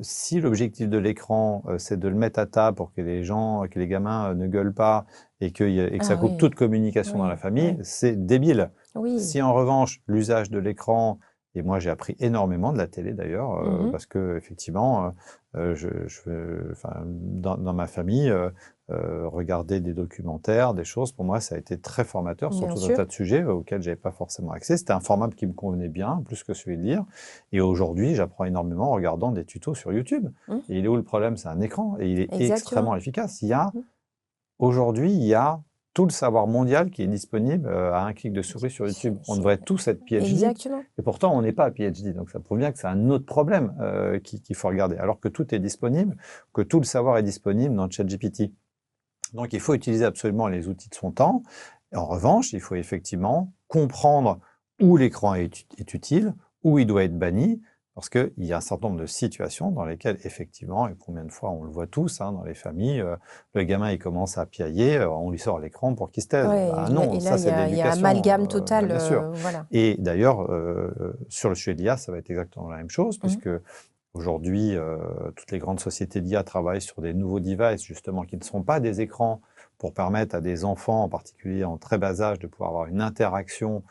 si l'objectif de l'écran, c'est de le mettre à table pour que les gens, que les gamins ne gueulent pas et que ça ah coupe oui, toute communication dans la oui, famille, oui, c'est débile. oui. Si en revanche, l'usage de l'écran, et moi j'ai appris énormément de la télé d'ailleurs, Mhm. parce que effectivement, enfin, dans ma famille, regarder des documentaires, des choses, pour moi ça a été très formateur sur Bien tout un tas sûr. de sujets auxquels j'avais pas forcément accès. C'était un format qui me convenait bien, plus que celui de lire. Et aujourd'hui, j'apprends énormément en regardant des tutos sur YouTube. Mhm. Et il est où le problème? C'est un écran, et il est Exactement. extrêmement efficace. Mhm. Aujourd'hui, il y a tout le savoir mondial qui est disponible à un clic de souris sur YouTube. On devrait tous être PhD, Exactement. et pourtant on n'est pas PhD. Donc ça prouve bien que c'est un autre problème qu'il faut regarder. Alors que tout est disponible, que tout le savoir est disponible dans ChatGPT. Donc il faut utiliser absolument les outils de son temps. Et en revanche, il faut effectivement comprendre où l'écran est utile, où il doit être banni, parce qu'il y a un certain nombre de situations dans lesquelles, effectivement, et combien de fois on le voit tous dans les familles, le gamin il commence à piailler, on lui sort l'écran pour qu'il se taise. Ouais, Ben non, et là, ça c'est de il y a l'éducation, amalgame total, bien sûr. voilà. Et d'ailleurs, sur le sujet de l'IA, ça va être exactement la même chose, Mhm. puisque aujourd'hui, toutes les grandes sociétés d'IA travaillent sur des nouveaux devices, justement, qui ne sont pas des écrans, pour permettre à des enfants, en particulier en très bas âge, de pouvoir avoir une interaction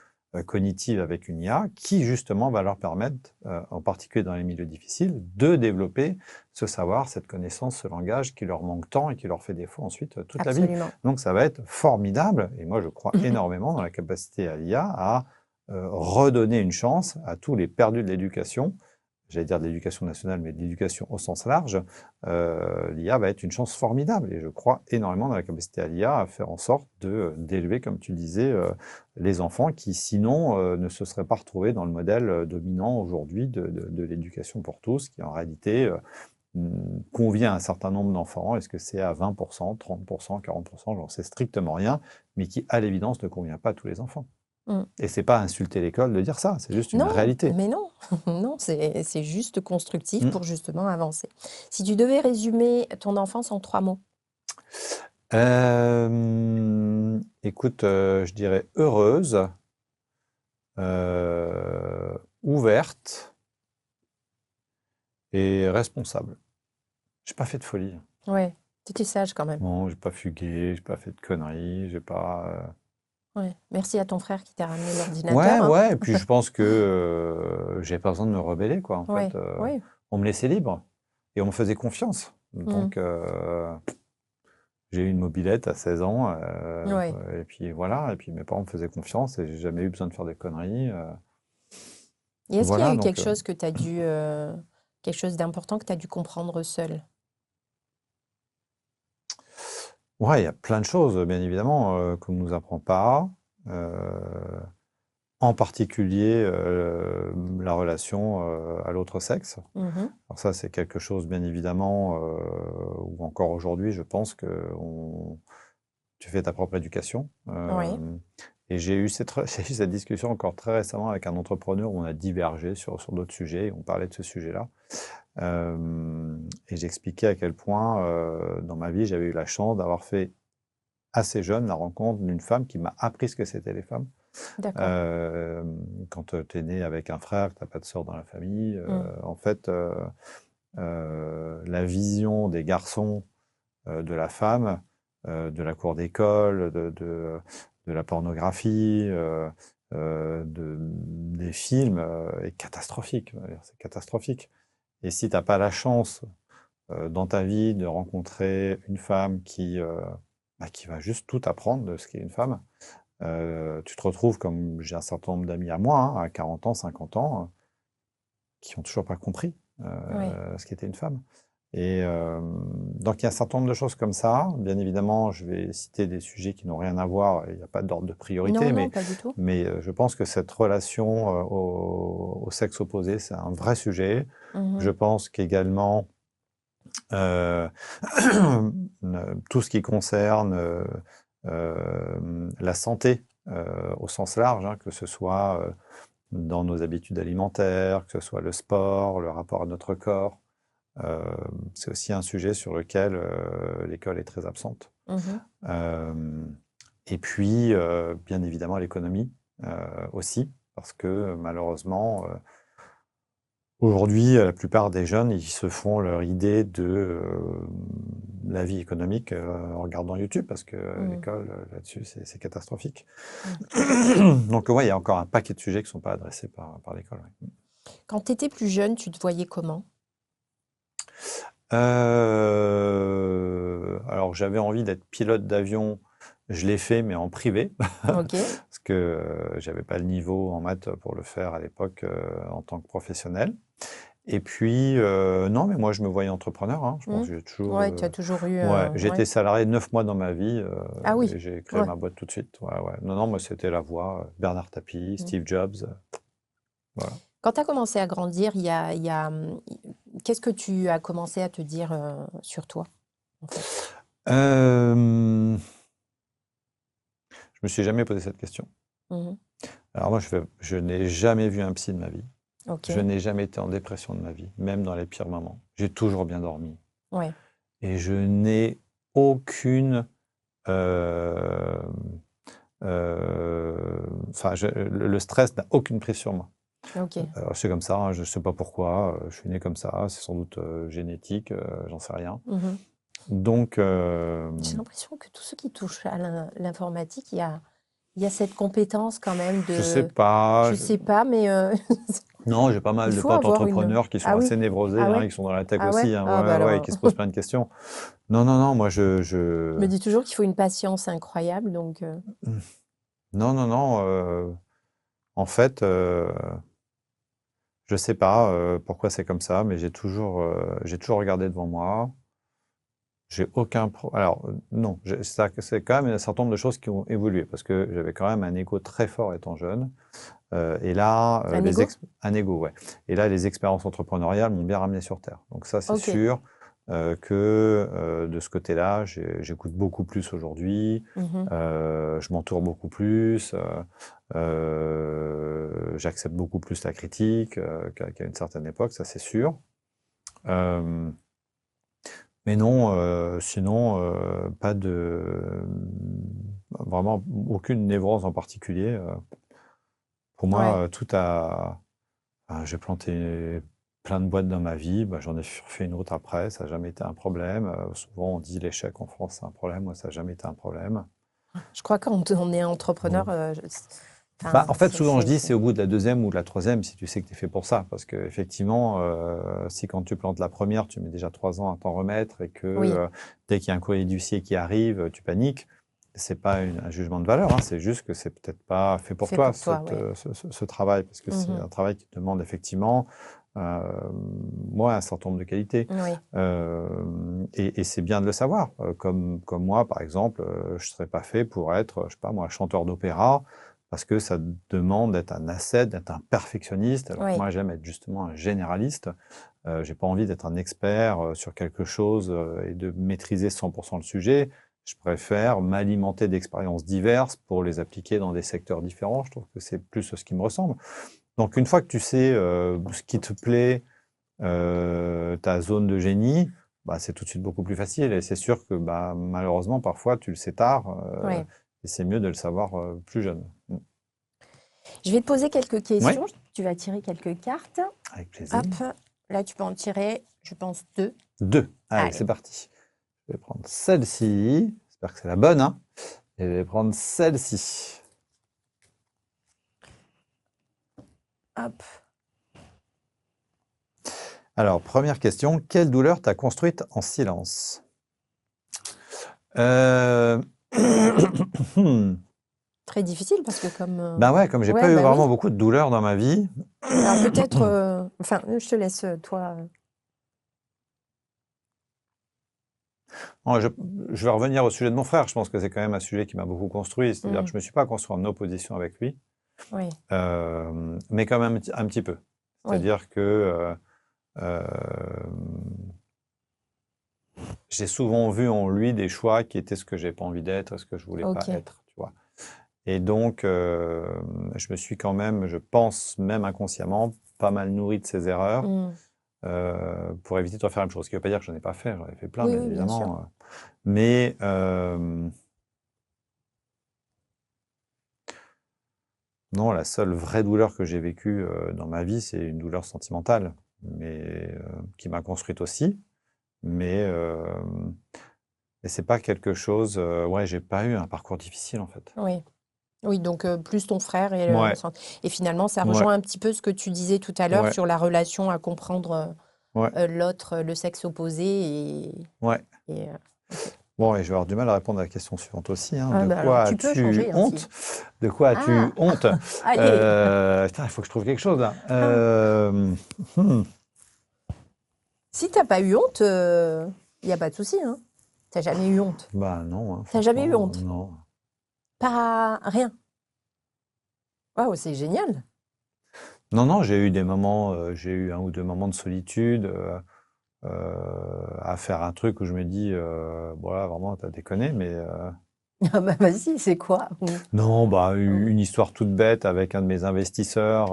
cognitive avec une IA, qui justement va leur permettre, en particulier dans les milieux difficiles, de développer ce savoir, cette connaissance, ce langage qui leur manque tant et qui leur fait défaut ensuite toute la vie. Absolument. Donc ça va être formidable, et moi je crois énormément dans la capacité à l'IA à redonner une chance à tous les perdus de l'éducation, j'allais dire de l'éducation nationale, mais de l'éducation au sens large. L'IA va être une chance formidable, et je crois énormément dans la capacité à l'IA à faire en sorte d'élever, comme tu le disais, les enfants qui sinon ne se seraient pas retrouvés dans le modèle dominant aujourd'hui de l'éducation pour tous, qui en réalité convient à un certain nombre d'enfants. Est-ce que c'est à 20%, 30%, 40%? J'en sais strictement rien, mais qui, à l'évidence, ne convient pas à tous les enfants. Mm. Et c'est pas insulter l'école de dire ça, c'est juste une Non, réalité. mais non, non, c'est juste constructif Mm. pour justement avancer. Si tu devais résumer ton enfance en 3 mots. Écoute, je dirais heureuse, ouverte et responsable. J'ai pas fait de folie. Ouais, t'étais sage quand même. Non, j'ai pas fugué, j'ai pas fait de conneries, j'ai pas. Ouais. Merci à ton frère qui t'a ramené Ouais, l'ordinateur, hein. ouais. Et puis je pense que j'ai pas besoin de me rebeller, quoi. En fait, Ouais, ouais. on me laissait libre et on me faisait confiance. Mm. Donc j'ai eu une mobilette à 16 ans, Ouais. et puis voilà. Et puis mes parents me faisaient confiance et j'ai jamais eu besoin de faire des conneries. Et est-ce qu'il y a Voilà, eu quelque donc. chose que tu as dû, quelque chose d'important que tu as dû comprendre seul? Ouais, il y a plein de choses, bien évidemment, qu'on ne nous apprend pas. Heu, En particulier, la relation, à l'autre sexe. Mhm. Alors ça, c'est quelque chose, bien évidemment, où encore aujourd'hui, je pense que tu fais ta propre éducation. Oui. Et j'ai eu cette j'ai eu cette discussion encore très récemment avec un entrepreneur où on a divergé sur d'autres sujets et on parlait de ce sujet-là. Et j'expliquais à quel point, dans ma vie, j'avais eu la chance d'avoir fait assez jeune la rencontre d'une femme qui m'a appris ce que c'était les femmes. D'accord. Quand tu es né avec un frère, que tu as pas de sœur dans la famille, Mm. en fait, la vision des garçons de la femme, de la cour d'école, de la pornographie, des films est catastrophique. C'est catastrophique. Et si tu n'as pas la chance dans ta vie de rencontrer une femme qui va juste tout apprendre de ce qu'est une femme, tu te retrouves comme j'ai un certain nombre d'amis à moi, hein, à 40 ans, 50 ans, qui n'ont toujours pas compris Oui. ce qu'était une femme. Et donc il y a un certain nombre de choses comme ça. Bien évidemment, je vais citer des sujets qui n'ont rien à voir, il n'y a pas d'ordre de priorité, Non, non, pas du tout. mais je pense que cette relation au sexe opposé, c'est un vrai sujet. Je pense qu'également, euh, tout ce qui concerne la santé au sens large, hein, que ce soit dans nos habitudes alimentaires, que ce soit le sport, le rapport à notre corps, c'est aussi un sujet sur lequel l'école est très absente. Et puis, bien évidemment, l'économie aussi, parce que malheureusement, aujourd'hui, la plupart des jeunes, ils se font leur idée de la vie économique en regardant YouTube, parce que l'école, là-dessus, c'est catastrophique. Donc, ouais, il y a encore un paquet de sujets qui ne sont pas adressés par l'école. Ouais. Quand tu étais plus jeune, tu te voyais comment? Alors, j'avais envie d'être pilote d'avion. Je l'ai fait, mais en privé, Ok. parce que j'avais pas le niveau en maths pour le faire à l'époque en tant que professionnel. Et puis, non, mais moi, je me voyais entrepreneur. Hein. Je pense que j'ai toujours. Ouais, tu as toujours eu. Ouais, j'ai été Ouais. salarié 9 mois dans ma vie Ah oui. et j'ai créé Ouais. ma boîte tout de suite. Ouais, ouais. Non, non, moi, c'était la voie. Bernard Tapie, Steve Jobs. Voilà. Quand tu as commencé à grandir, qu'est-ce que tu as commencé à te dire sur toi, en fait? Euh, je me suis jamais posé cette question. Mhm. Alors moi, je n'ai jamais vu un psy de ma vie. Ok. Je n'ai jamais été en dépression de ma vie, même dans les pires moments. J'ai toujours bien dormi. Ouais. Et je n'ai aucune... Enfin, le stress n'a aucune prise sur moi. Ok. C'est comme ça, hein, je ne sais pas pourquoi, je suis né comme ça, c'est sans doute génétique, j'en sais rien. Mhm. Donc, J'ai l'impression que tous ceux qui touchent à l'informatique, il y a cette compétence quand même je sais de, pas. je sais pas, mais Non, j'ai pas il mal de faut potes avoir une. entrepreneurs qui sont Ah assez oui. névrosés, Ah hein, ouais. qui sont dans la tech Ah ouais. aussi, hein, Ah bah ouais, ouais, et alors, qui se posent plein de questions. Non, non, non, moi je me dis toujours qu'il faut une patience incroyable, donc. Non, non, non. En fait, je sais pas pourquoi c'est comme ça, mais j'ai toujours regardé devant moi. J'ai aucun Alors, non, c'est quand même un certain nombre de choses qui ont évolué parce que j'avais quand même un ego très fort étant jeune. Et là, Un ego? un ego, ouais. Et là, les expériences entrepreneuriales m'ont bien ramené sur terre. Donc ça, c'est Ok. sûr que de ce côté-là, j'écoute beaucoup plus aujourd'hui. Mhm. Je m'entoure beaucoup plus. J'accepte beaucoup plus la critique qu'à une certaine époque, ça c'est sûr. Euh, mais non, sinon, pas de... Vraiment aucune névrose en particulier. Pour Ouais. moi, j'ai planté plein de boîtes dans ma vie, bah, j'en ai fait une autre après, ça n'a jamais été un problème. Souvent, on dit l'échec en France, c'est un problème. Moi, ça n'a jamais été un problème. Je crois que quand on est entrepreneur, Bon. Bah, enfin, en fait, souvent, je dis, c'est au bout de la deuxième ou de la troisième si tu sais que tu es fait pour ça. Parce que effectivement, si quand tu plantes la première, tu mets déjà 3 ans à t'en remettre et que Oui, dès qu'il y a un courrier d'huissier qui arrive, tu paniques, c'est pas un jugement de valeur, hein, c'est juste que c'est peut-être pas fait pour fait toi, pour toi, ouais. ce travail, parce que c'est Mhm. un travail qui demande effectivement, euh, moi, un certain nombre de qualités. Oui, Et c'est bien de le savoir. Comme moi, par exemple, je ne serais pas fait pour être, je sais pas moi, chanteur d'opéra, parce que ça demande d'être un ascète, d'être un perfectionniste, alors que oui, moi, j'aime être justement un généraliste. J'ai pas envie d'être un expert sur quelque chose et de maîtriser 100% le sujet. Je préfère m'alimenter d'expériences diverses pour les appliquer dans des secteurs différents. Je trouve que c'est plus ce qui me ressemble. Donc, une fois que tu sais ce qui te plaît, ta zone de génie, bah, c'est tout de suite beaucoup plus facile. Et c'est sûr que bah, malheureusement, parfois, tu le sais tard oui. et c'est mieux de le savoir plus jeune. Je vais te poser quelques Oui, questions. Tu vas tirer quelques cartes. avec plaisir. Hop. Là, tu peux en tirer, je pense, 2. 2. Allez, Allez. c'est parti. Je vais prendre celle-ci. J'espère que c'est la bonne, hein. Et je vais prendre celle-ci. Hop. Alors, première question. Quelle douleur t'as construite en silence? Euh, Très difficile parce que comme... Ben ouais, comme j'ai pas Ouais, eu bah oui. vraiment beaucoup de douleurs dans ma vie. Alors peut-être... Enfin, je te laisse, toi... Non, je vais revenir au sujet de mon frère. Je pense que c'est quand même un sujet qui m'a beaucoup construit. C'est-à-dire que je Mm. me suis pas construit en opposition avec lui, Oui, mais quand même un petit peu. oui. C'est-à-dire que euh, j'ai souvent vu en lui des choix qui étaient ce que j'ai pas envie d'être, ce que je voulais pas Ok. être, tu vois. Et donc, je me suis quand même, je pense même inconsciemment, pas mal nourri de ses erreurs Mm. pour éviter de refaire la même chose. Ce qui ne veut pas dire que je n'en ai pas fait, j'en ai fait plein, Oui, bien oui, bien sûr. évidemment. Mais non, la seule vraie douleur que j'ai vécue dans ma vie, c'est une douleur sentimentale, mais qui m'a construite aussi. Mais c'est pas quelque chose. Ouais, j'ai pas eu un parcours difficile en fait. Oui. Oui, donc plus ton frère Ouais, et finalement, ça ouais, rejoint un petit peu ce que tu disais tout à l'heure ouais, sur la relation à comprendre ouais, l'autre, le sexe opposé ouais. ok. Bon, et je vais avoir du mal à répondre à la question suivante aussi, hein. Ah, De bah alors, quoi tu peux as-tu changer ainsi. honte? De quoi as-tu Ah, honte? allez. Putain, il faut que je trouve quelque chose là. Ah. Hmm. Si t'as pas eu honte, il n'y a pas de souci, hein. T'as jamais eu honte. Bah non, hein, T'as jamais eu franchement, honte. non. Pas rien. Waouh, c'est génial. Non, non, j'ai eu des moments, j'ai eu un ou deux moments de solitude à faire un truc où je me dis, voilà, vraiment, t'as déconné, mais Ah bah vas-y, c'est quoi? non, bah une histoire toute bête avec un de mes investisseurs.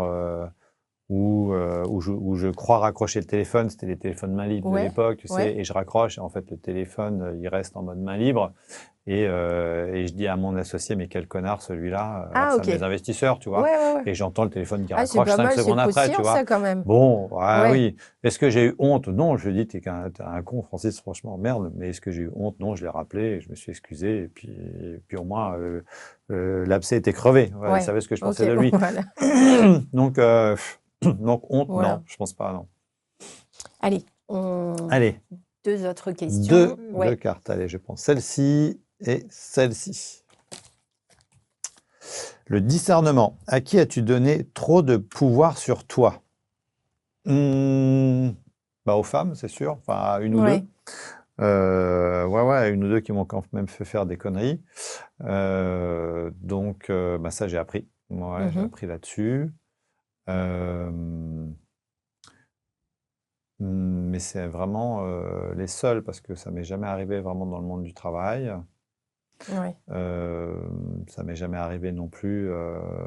Où je crois raccrocher le téléphone, c'était les téléphones main libre de Ouais, l'époque, tu sais, ouais. et je raccroche, et en fait, le téléphone, il reste en mode main libre, et je dis à mon associé, mais quel connard celui-là, alors Ah, c'est un ok. de mes Ouais, investisseurs, tu vois, ouais, ouais. et j'entends le téléphone qui Ah, c'est raccroche pas 5 mal, c'est secondes après, tu croustillant vois. ça quand même. Bon, ah Ouais. oui. Est-ce que j'ai eu honte? Non, je lui ai dit, t'es un con, Francis, franchement, merde, mais est-ce que j'ai eu honte? Non, je l'ai rappelé, et je me suis excusé, et puis au moins, l'abcès était crevé, voilà, il Ouais. savait ce que je Ok, pensais de lui. voilà. Donc, donc honte, Voilà. non, je pense pas, non. Allez, Allez, deux autres deux, questions. deux Ouais. cartes. Allez, je prends celle-ci et celle-ci. Le discernement. À qui as-tu donné trop de pouvoir sur toi? Bah, aux femmes, c'est sûr. Enfin, à une ou deux. Ouais. Ouais, ouais, une ou deux qui m'ont quand même fait faire des conneries. Donc, bah, ça, j'ai appris. Ouais, j'ai Mhm. appris là-dessus. Euh, mais c'est vraiment les seuls, parce que ça m'est jamais arrivé vraiment dans le monde du travail. Ouais. Ça m'est jamais arrivé non plus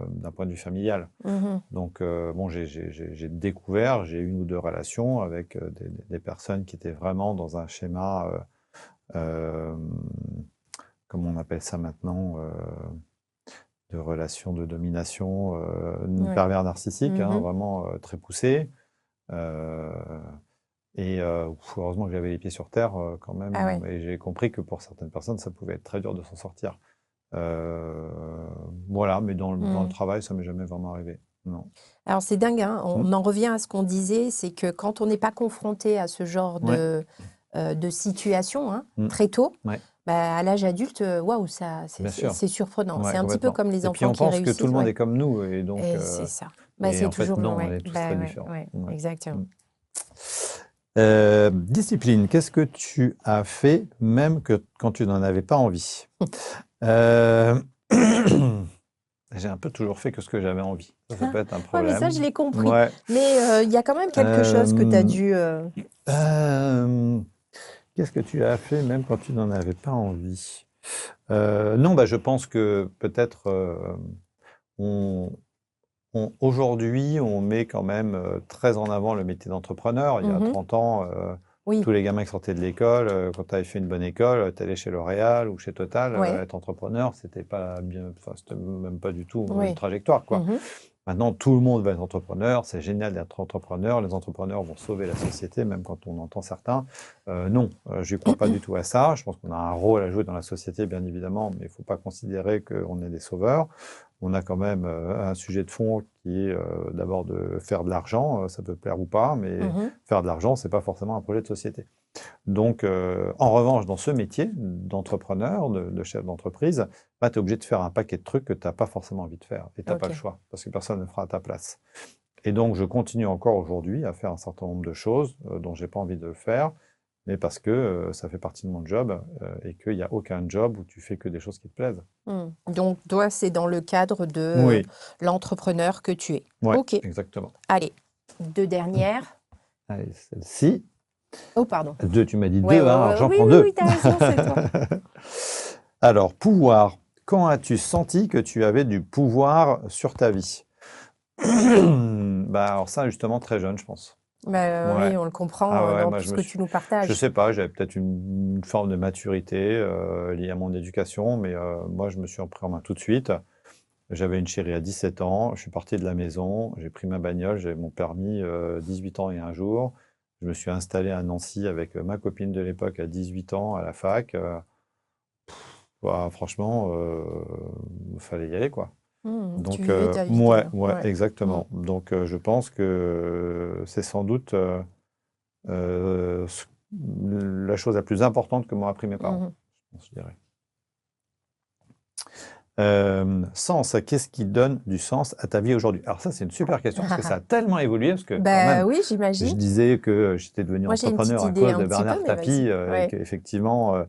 d'un point de vue familial. Mhm. Donc, bon, j'ai découvert, j'ai une ou deux relations avec des personnes qui étaient vraiment dans un schéma, euh, comment on appelle ça maintenant, de relations de domination, Ouais. pervers narcissique, hein, Mhm. vraiment très poussé. Euh, et heureusement que j'avais les pieds sur terre quand Ah même, ouais. et j'ai compris que pour certaines personnes, ça pouvait être très dur de s'en sortir. Euh, voilà, mais dans le Mm. travail, ça m'est jamais vraiment arrivé. Non. Alors c'est dingue, hein. Hmm. On en revient à ce qu'on disait, c'est que quand on n'est pas confronté à ce genre Ouais. de situation, hein, Hmm. très tôt, Ouais, bah, à l'âge adulte, waouh, ça, bien sûr. c'est surprenant. Ouais, C'est un petit peu complètement. comme les Et puis enfants on qui pense que tout le réussissent, monde ouais. est comme nous, et donc, Et c'est ça. Bah, et c'est en fait, toujours, non, on ouais, est tous très bah, ouais, différents. ouais, Ouais. exactement. Hmm. Discipline, qu'est-ce que tu as fait même que quand tu n'en avais pas envie? Euh, J'ai un peu toujours fait que ce que j'avais envie. Ça peut être un Ouais, mais ça, je problème. l'ai compris. Ouais. Mais il y a quand même quelque chose que tu as Euh, dû... euh, Qu'est-ce que tu as fait même quand tu n'en avais pas envie? Non, bah, je pense que peut-être on, aujourd'hui, on met quand même très en avant le métier d'entrepreneur. Il y a Mhm. 30 ans, Oui, Tous les gamins qui sortaient de l'école, quand tu avais fait une bonne école, tu allais chez L'Oréal ou chez Total, ouais, être entrepreneur, c'était pas bien, enfin, c'était même pas du tout une oui. trajectoire, quoi. Mmh. Maintenant, tout le monde va être entrepreneur, c'est génial d'être entrepreneur, les entrepreneurs vont sauver la société, même quand on entend certains. Non, je n'y crois pas du tout à ça. Je pense qu'on a un rôle à jouer dans la société, bien évidemment, mais il ne faut pas considérer qu'on est des sauveurs. On a quand même un sujet de fond qui est d'abord de faire de l'argent, ça peut plaire ou pas, mais Mmh. faire de l'argent, ce n'est pas forcément un projet de société. Donc, en revanche, dans ce métier d'entrepreneur, de chef d'entreprise, bah, tu es obligé de faire un paquet de trucs que tu n'as pas forcément envie de faire et tu n'as pas le OK. choix parce que personne ne le fera à ta place. Et donc, je continue encore aujourd'hui à faire un certain nombre de choses dont j'ai pas envie de faire, mais parce que ça fait partie de mon job et qu'il n'y a aucun job où tu fais que des choses qui te plaisent. Mmh. Donc toi, c'est dans le cadre de Oui, l'entrepreneur que tu es. ouais, OK. exactement. Allez, 2 dernières. Allez, celle-ci. Oh pardon. Deux, tu m'as dit Ouais, deux, ouais, hein, alors ouais, j'en oui, prends oui, oui, deux. tu raison, c'est toi. Alors, pouvoir. Quand as-tu senti que tu avais du pouvoir sur ta vie? Bah, alors ça, justement, très jeune, je pense. Bah, Ouais. oui, on le comprend, Ah ouais, dans moi, tout ce que tu nous je partages. sais pas, j'avais peut-être une forme de maturité liée à mon éducation, mais moi, je me suis pris en main tout de suite. J'avais une chérie à 17 ans, je suis parti de la maison, j'ai pris ma bagnole, j'avais mon permis 18 ans et un jour. Je me suis installé à Nancy avec ma copine de l'époque à 18 ans à la fac. Bah, franchement, il fallait y aller, quoi. Tu Donc, vivais ta vie ouais, déjà. ouais, Ouais. Mmh. exactement. Donc, je pense que c'est sans doute ce la chose la plus importante que m'ont appris mes parents, Mmh. je dirais. Sens, qu'est-ce qui donne du sens à ta vie aujourd'hui? Alors ça, c'est une super question parce que ça a tellement évolué, parce que quand Bah, même, oui, je j'imagine. disais que j'étais devenu Moi, j'ai une petite entrepreneur à idée cause un de petit peu, Bernard mais vas-y. Tapie, et Ouais. qu'effectivement,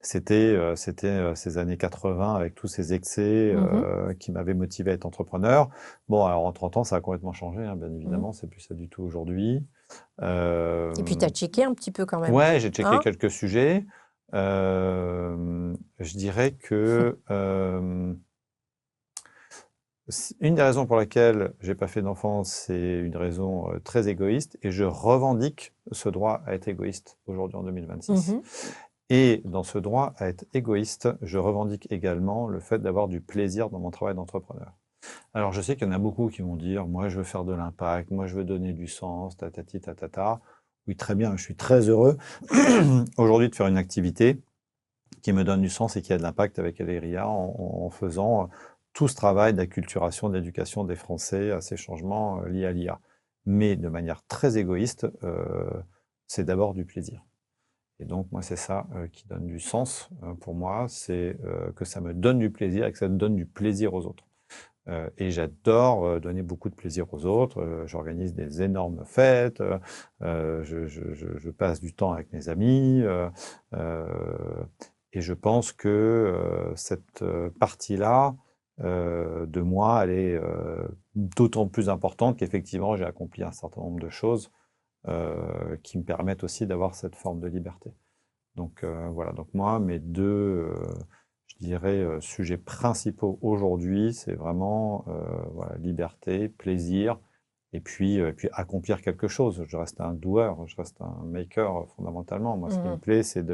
c'était ces années 80 avec tous ces excès Mmh. qui m'avaient motivé à être entrepreneur. Bon, alors en 30 ans, ça a complètement changé, hein, bien Mmh. évidemment, c'est plus ça du tout aujourd'hui. Et puis tu as Hem, checké un petit peu quand même, ouais, j'ai checké hein? quelques sujets. Je dirais que, une des raisons pour laquelle j'ai pas fait d'enfant, c'est une raison très égoïste et je revendique ce droit à être égoïste aujourd'hui en 2026. Mmh. Et dans ce droit à être égoïste, je revendique également le fait d'avoir du plaisir dans mon travail d'entrepreneur. Alors je sais qu'il y en a beaucoup qui vont dire, moi je veux faire de l'impact, moi je veux donner du sens, tatati tatata. Oui, très bien, je suis très heureux aujourd'hui de faire une activité qui me donne du sens et qui a de l'impact avec Aléria en faisant tout ce travail d'acculturation, d'éducation des Français à ces changements liés à l'IA. Mais de manière très égoïste, c'est d'abord du plaisir. Et donc, moi, c'est ça qui donne du sens pour moi, c'est que ça me donne du plaisir et que ça donne du plaisir aux autres. Et j'adore donner beaucoup de plaisir aux autres. J'organise des énormes fêtes, je passe du temps avec mes amis. Euh, et je pense que cette partie-là de moi, elle est d'autant plus importante qu'effectivement, j'ai accompli un certain nombre de choses qui me permettent aussi d'avoir cette forme de liberté. Donc voilà, donc moi, mes deux, je dirais, sujets principaux aujourd'hui, c'est vraiment voilà, liberté, plaisir, et puis accomplir quelque chose. Je reste un doueur, je reste un maker fondamentalement. Moi, ce qui me Mmh. plaît, c'est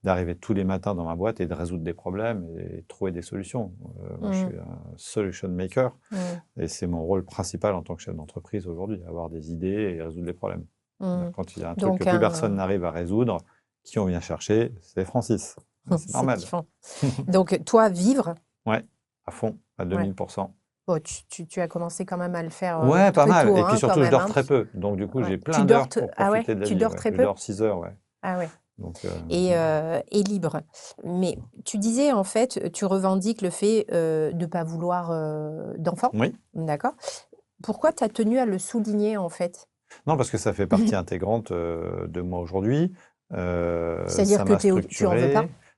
d'arriver tous les matins dans ma boîte et de résoudre des problèmes et trouver des solutions. Moi, je Mmh. suis un solution maker Mmh. et c'est mon rôle principal en tant que chef d'entreprise aujourd'hui, avoir des idées et résoudre les problèmes. Mmh. Quand il y a un truc que Donc plus personne n'arrive à résoudre, qui on vient chercher? C'est Francis. C'est c'est normal. kiffant. Donc toi, vivre, Ouais, à fond, à ouais. 2000. Bon, tu as commencé quand même à le faire, Ouais, pas très mal. tôt, Et puis hein, quand surtout, je même, dors hein? très peu. Donc du coup, Ouais. j'ai Tu plein dors d'heures te pour Ah ouais? profiter de la Tu vie. dors Ouais. très Je peu? dors 6 heures, ouais. Ah ouais. Donc, Et libre. Mais tu disais, en fait, tu revendiques le fait, de ne pas vouloir, d'enfant, oui. d'accord. Pourquoi tu as tenu à le souligner, en fait? Non, parce que ça fait partie intégrante de moi aujourd'hui. C'est-à-dire Ça que m'a tu en veux pas? structuré.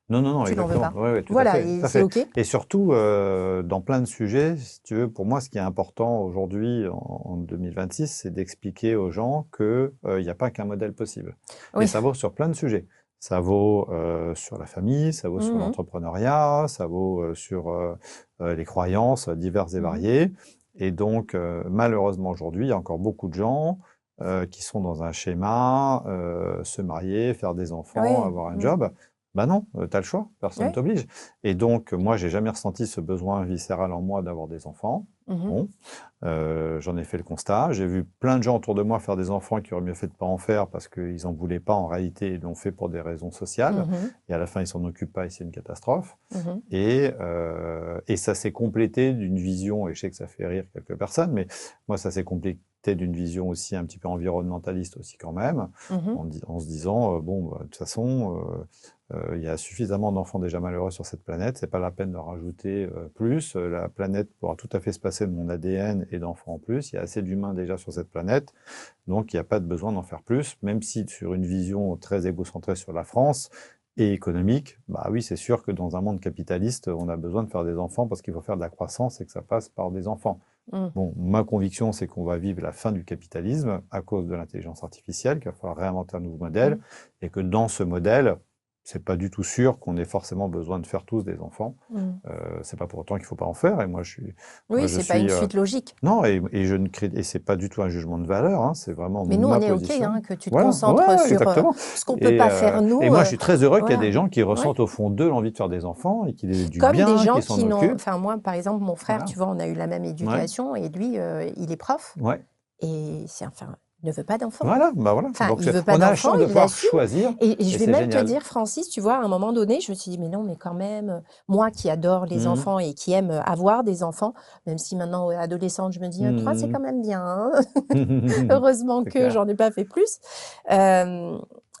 Non, non, non, Tu n'en veux exactement. pas? Ouais, ouais, tout à Voilà, fait, et tout à c'est fait. OK? Et surtout, dans plein de sujets, si tu veux, pour moi, ce qui est important aujourd'hui, en 2026, c'est d'expliquer aux gens qu'il n'y a pas qu'un modèle possible. Et Oui. ça vaut sur plein de sujets. Ça vaut sur la famille, ça vaut sur Mmh mh. l'entrepreneuriat, ça vaut sur les croyances diverses et Mmh. variées. Et donc, malheureusement, aujourd'hui, il y a encore beaucoup de gens qui sont dans un schéma, se marier, faire des enfants, Oui. avoir un job. Ben non, tu as le choix, personne ne Oui. t'oblige. Et donc, moi, j'ai jamais ressenti ce besoin viscéral en moi d'avoir des enfants. Mhm. Bon, j'en ai fait le constat. J'ai vu plein de gens autour de moi faire des enfants qui auraient mieux fait de pas en faire parce qu'ils n'en voulaient pas en réalité, ils l'ont fait pour des raisons sociales. Mhm. Et à la fin, ils s'en occupent pas et c'est une catastrophe. Mhm. Et ça s'est complété d'une vision, et je sais que ça fait rire quelques personnes, mais moi, ça s'est complété d'une vision aussi un petit peu environnementaliste aussi quand même, Mhm. en se disant, bon, bah, de toute façon, il y a suffisamment d'enfants déjà malheureux sur cette planète, c'est pas la peine de rajouter plus. La planète pourra tout à fait se passer de mon ADN et d'enfants en plus. Il y a assez d'humains déjà sur cette planète, donc il n'y a pas de besoin d'en faire plus, même si sur une vision très égocentrée sur la France et économique, bah oui, c'est sûr que dans un monde capitaliste, on a besoin de faire des enfants parce qu'il faut faire de la croissance et que ça passe par des enfants. Mhm. Bon, ma conviction, c'est qu'on va vivre la fin du capitalisme à cause de l'intelligence artificielle, qu'il va falloir réinventer un nouveau modèle, Mhm. et que dans ce modèle, c'est pas du tout sûr qu'on ait forcément besoin de faire tous des enfants. Mhm. C'est pas pour autant qu'il faut pas en faire. Et moi, Oui, je c'est pas une suis suite logique. non, et je ne et c'est pas du tout un jugement de valeur. Hein, c'est vraiment Mais nous, on ma est OK position. hein, que tu te Voilà, ouais, concentres sur exactement. ce qu'on peut pas faire Et nous. moi, je suis très heureux qu'il y ait Voilà. des gens qui Ouais. ressentent au fond d'eux l'envie de faire des enfants et qu'ils aient du Comme des bien, gens qu'ils s'en qui n'ont. occupent. Enfin, moi, par exemple, mon frère, Voilà. tu vois, on a eu la même Ouais, éducation et lui, il est prof ouais. et enfin, il ne veut pas d'enfant. Voilà, bah voilà. Enfin, Donc, il veut pas on a la d'enfant, chance de il pouvoir l'assume. choisir Et je et vais c'est même te génial. dire, Francis, tu vois, à un moment donné, je me suis dit, mais non, mais quand même, moi qui adore les Mmh. enfants et qui aime avoir des enfants, même si maintenant, adolescente, je me dis, 3, c'est Mmh. quand même bien. Hein. Heureusement C'est que clair. j'en ai pas fait plus.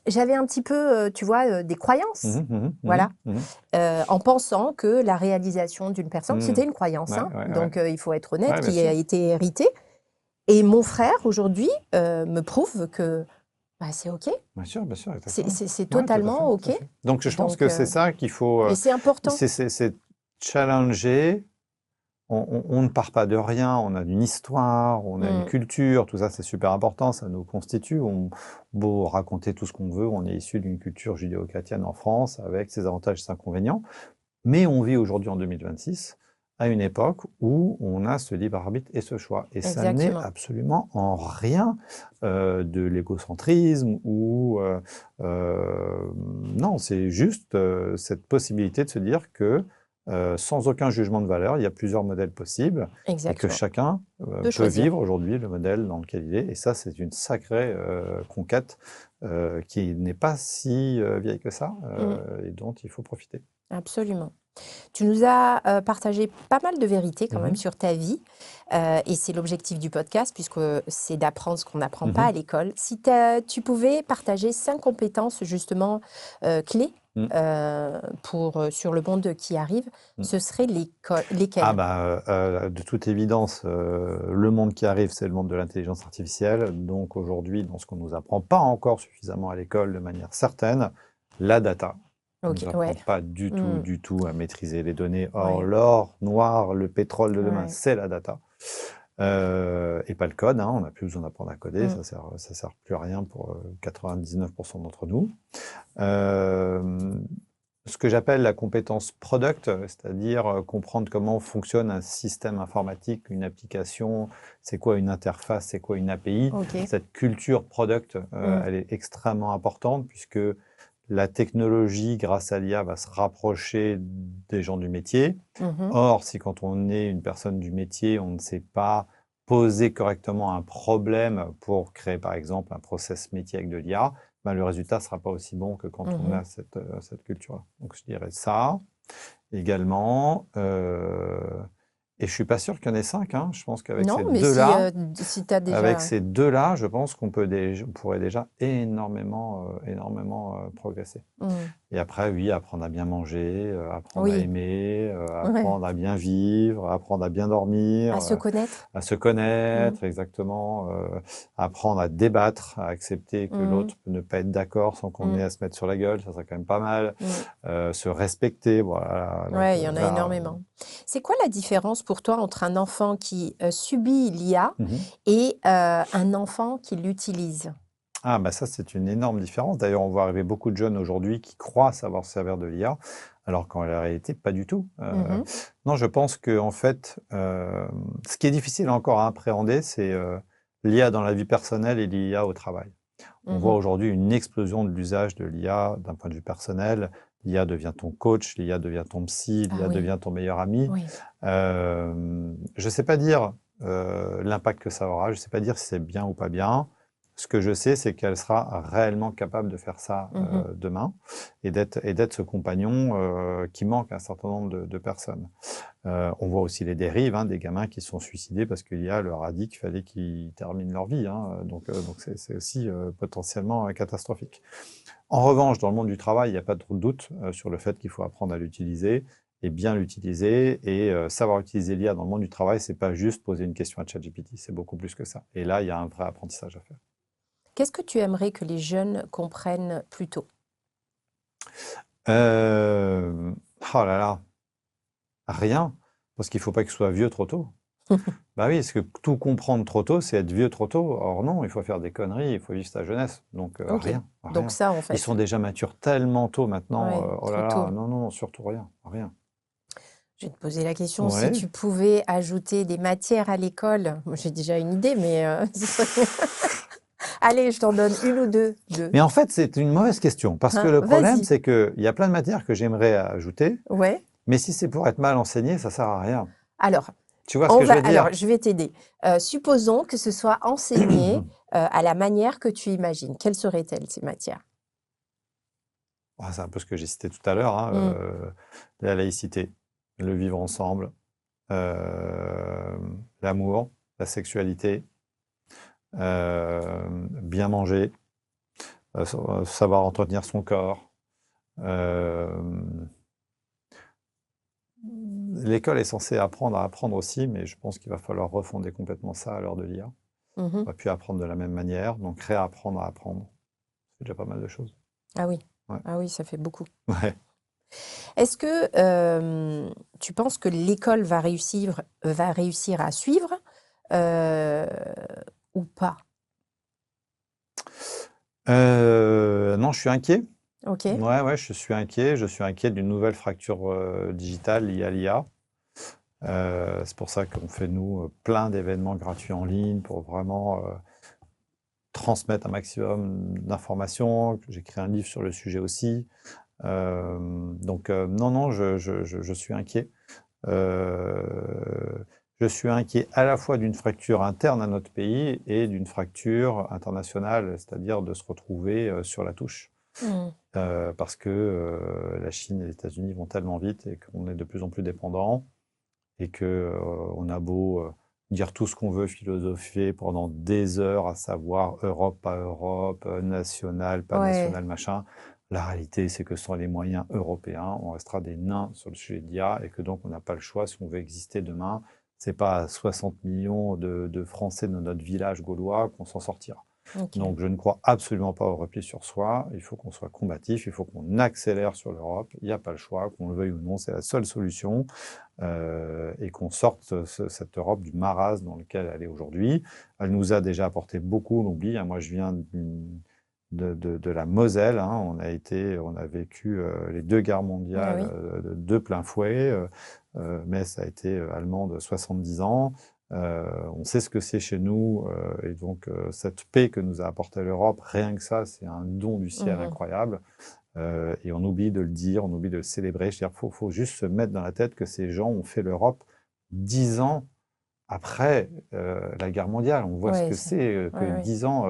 J'avais un petit peu, tu vois, des croyances. Mmh mh, mmh Voilà, mh, mmh. en pensant que la réalisation d'une personne, Mmh. c'était une croyance, Ouais, hein, ouais, ouais. donc il faut être honnête, Ouais, bien qui a sûr. été héritée. Et mon frère, aujourd'hui, me prouve que bah, c'est OK. Bien sûr, C'est exactement. c'est- c'est Ouais, tout à fait, totalement tout à OK. fait. Donc je pense Donc, que c'est ça qu'il faut, et c'est important. c'est challenger. On ne part pas de rien, on a une histoire, on a une Mm. culture, tout ça c'est super important, ça nous constitue. On beau raconter tout ce qu'on veut, on est issu d'une culture judéo-chrétienne en France avec ses avantages et ses inconvénients. Mais on vit aujourd'hui en 2026 à une époque où on a ce libre arbitre et ce choix. Et ça n'est Exactement. absolument en rien de l'égocentrisme ou non, c'est juste cette possibilité de se dire que sans aucun jugement de valeur, il y a plusieurs modèles possibles et que Exactement. chacun De peut choisir. vivre aujourd'hui le modèle dans lequel il est. Et ça, c'est une sacrée conquête qui n'est pas si vieille que ça et dont il faut profiter. Absolument. Tu nous as partagé pas mal de vérités quand même Mhm. sur ta vie, et c'est l'objectif du podcast, puisque c'est d'apprendre ce qu'on n'apprend pas à Mhm. l'école. Si tu pouvais partager 5 compétences justement clés Mm. sur le monde qui arrive, Mm. ce seraient Ah lesquelles? bah, de toute évidence, le monde qui arrive, c'est le monde de l'intelligence artificielle. Donc aujourd'hui, dans ce qu'on nous apprend pas encore suffisamment à l'école de manière certaine, la data. On Ok, nous apprend ouais. pas du tout, Mm, du tout à maîtriser les données. Or, ouais, l'or noir, le pétrole de demain, ouais. c'est la data. Et pas le code, hein. On n'a plus besoin d'apprendre à coder, Mm, ça sert plus à rien pour 99% d'entre nous. Euh, Ce que j'appelle la compétence product, c'est-à-dire comprendre comment fonctionne un système informatique, une application, c'est quoi une interface, c'est quoi une API. ok. Cette culture product, Mm, elle est extrêmement importante puisque la technologie, grâce à l'IA, va se rapprocher des gens du métier. mhm, Or, si quand on est une personne du métier, on ne sait pas poser correctement un problème pour créer, par exemple, un process métier avec de l'IA, ben, le résultat ne sera pas aussi bon que quand on mhm. a cette culture-là. Donc, je dirais ça également. Et je suis pas sûr qu'il y en ait 5. Hein. Je pense qu'avec Non, ces mais deux-là, si tu as déjà... je pense qu'on on pourrait déjà énormément progresser. Mm, Et après, oui, apprendre à bien manger, apprendre à oui, aimer, ouais. apprendre à bien vivre, apprendre à bien dormir, À se connaître. à se Mm, connaître, exactement, apprendre à débattre, à accepter que mm, l'autre peut ne pas être d'accord sans qu'on ait mm, à se mettre sur la gueule, ça serait quand même pas mal, mm. se respecter, voilà. Donc Ouais, il y en a là, énormément. C'est quoi la différence pour toi entre un enfant qui subit l'IA mhm. et un enfant qui l'utilise? Ah, bah ça, c'est une énorme différence. D'ailleurs, on voit arriver beaucoup de jeunes aujourd'hui qui croient savoir se servir de l'IA, alors qu'en réalité, pas du tout. Mhm, Non, je pense que en fait, ce qui est difficile encore à appréhender, c'est l'IA dans la vie personnelle et l'IA au travail. On voit Mmh. aujourd'hui une explosion de l'usage de l'IA d'un point de vue personnel. L'IA devient ton coach, l'IA devient ton psy, Ah l'IA oui, devient ton meilleur ami. oui. Je ne sais pas dire l'impact que ça aura, je ne sais pas dire si c'est bien ou pas bien. Ce que je sais, c'est qu'elle sera réellement capable de faire ça Mmh. demain et d'être ce compagnon qui manque à un certain nombre de personnes. On voit aussi les dérives, hein, des gamins qui se sont suicidés parce que l'IA leur a dit qu'il fallait qu'ils terminent leur vie. Hein. Donc c'est aussi potentiellement catastrophique. En revanche, dans le monde du travail, il n'y a pas trop de doute sur le fait qu'il faut apprendre à l'utiliser et bien l'utiliser. Et savoir utiliser l'IA dans le monde du travail, c'est pas juste poser une question à ChatGPT, c'est beaucoup plus que ça. Et là, il y a un vrai apprentissage à faire. Qu'est-ce que tu aimerais que les jeunes comprennent plus tôt? Euh, Oh là là, rien, parce qu'il ne faut pas qu'ils soient vieux trop tôt. Bah oui, parce que tout comprendre trop tôt, c'est être vieux trop tôt. Or non, il faut faire des conneries, il faut vivre sa jeunesse. Donc OK. rien, Donc rien. ça, en Ils sont fait. déjà matures tellement tôt maintenant. Ouais, Oh trop là tôt. là, non, non, non, surtout rien, rien. Je vais te poser la question, si Ouais. tu pouvais ajouter des matières à l'école, moi j'ai déjà une idée, mais ce serait allez, je t'en donne 1 ou 2. 2. Mais en fait, c'est une mauvaise question, parce que Hein? le problème, Vas-y. c'est qu'il y a plein de matières que j'aimerais ajouter, Ouais. mais si c'est pour être mal enseigné, ça sert à rien. Alors, Tu vois ce que je veux dire? je vais t'aider. Supposons que ce soit enseigné, à la manière que tu imagines. Quelles seraient-elles, ces matières? Ah, c'est un peu ce que j'ai cité tout à l'heure, hein, Mmh. la laïcité, le vivre ensemble, l'amour, la sexualité, bien manger, savoir entretenir son corps. L'école est censée apprendre à apprendre aussi, mais je pense qu'il va falloir refonder complètement ça à l'heure de l'IA. Mmh. On va plus apprendre de la même manière, donc réapprendre à apprendre. C'est déjà pas mal de choses. Ah oui. Ouais. Ah oui, ça fait beaucoup. Ouais. Est-ce que, tu penses que l'école va réussir à suivre, heu, ou pas? Non, je suis inquiet. OK. Ouais, ouais, je suis inquiet. Je suis inquiet d'une nouvelle fracture digitale liée à l'IA. C'est pour ça qu'on fait, nous, plein d'événements gratuits en ligne pour vraiment transmettre un maximum d'informations. J'ai écrit un livre sur le sujet aussi. Donc, non, non, je suis inquiet. Euh, je suis inquiet à la fois d'une fracture interne à notre pays et d'une fracture internationale, c'est-à-dire de se retrouver sur la touche. Mmh. Parce que la Chine et les États-Unis vont tellement vite et qu'on est de plus en plus dépendant et que on a beau dire tout ce qu'on veut, philosopher pendant des heures, à savoir Europe, pas Europe, national, pas Ouais. national, machin. La réalité, c'est que sans les moyens européens, on restera des nains sur le sujet de l'IA et que donc on n'a pas le choix si on veut exister demain. C'est pas à 60 millions de Français dans notre village gaulois qu'on s'en sortira. OK. Donc je ne crois absolument pas au repli sur soi. Il faut qu'on soit combatif, il faut qu'on accélère sur l'Europe. Il n'y a pas le choix, qu'on le veuille ou non, c'est la seule solution. Et qu'on sorte cette Europe du marasme dans lequel elle est aujourd'hui. Elle nous a déjà apporté beaucoup, on l'oublie. Hein. Moi, je viens de la Moselle. Hein. On a vécu les 2 guerres Ah mondiales oui. de plein fouet. Metz a été allemande 70 ans. On sait ce que c'est chez nous. Et donc, cette paix que nous a apportée l'Europe, rien que ça, c'est un don du ciel Mmh. incroyable. Et on oublie de le dire, on oublie de le célébrer. Je veux dire, faut juste se mettre dans la tête que ces gens ont fait l'Europe 10 ans après la guerre mondiale. On voit ce Ouais, que c'est c'est que ouais, ouais. 10 ans,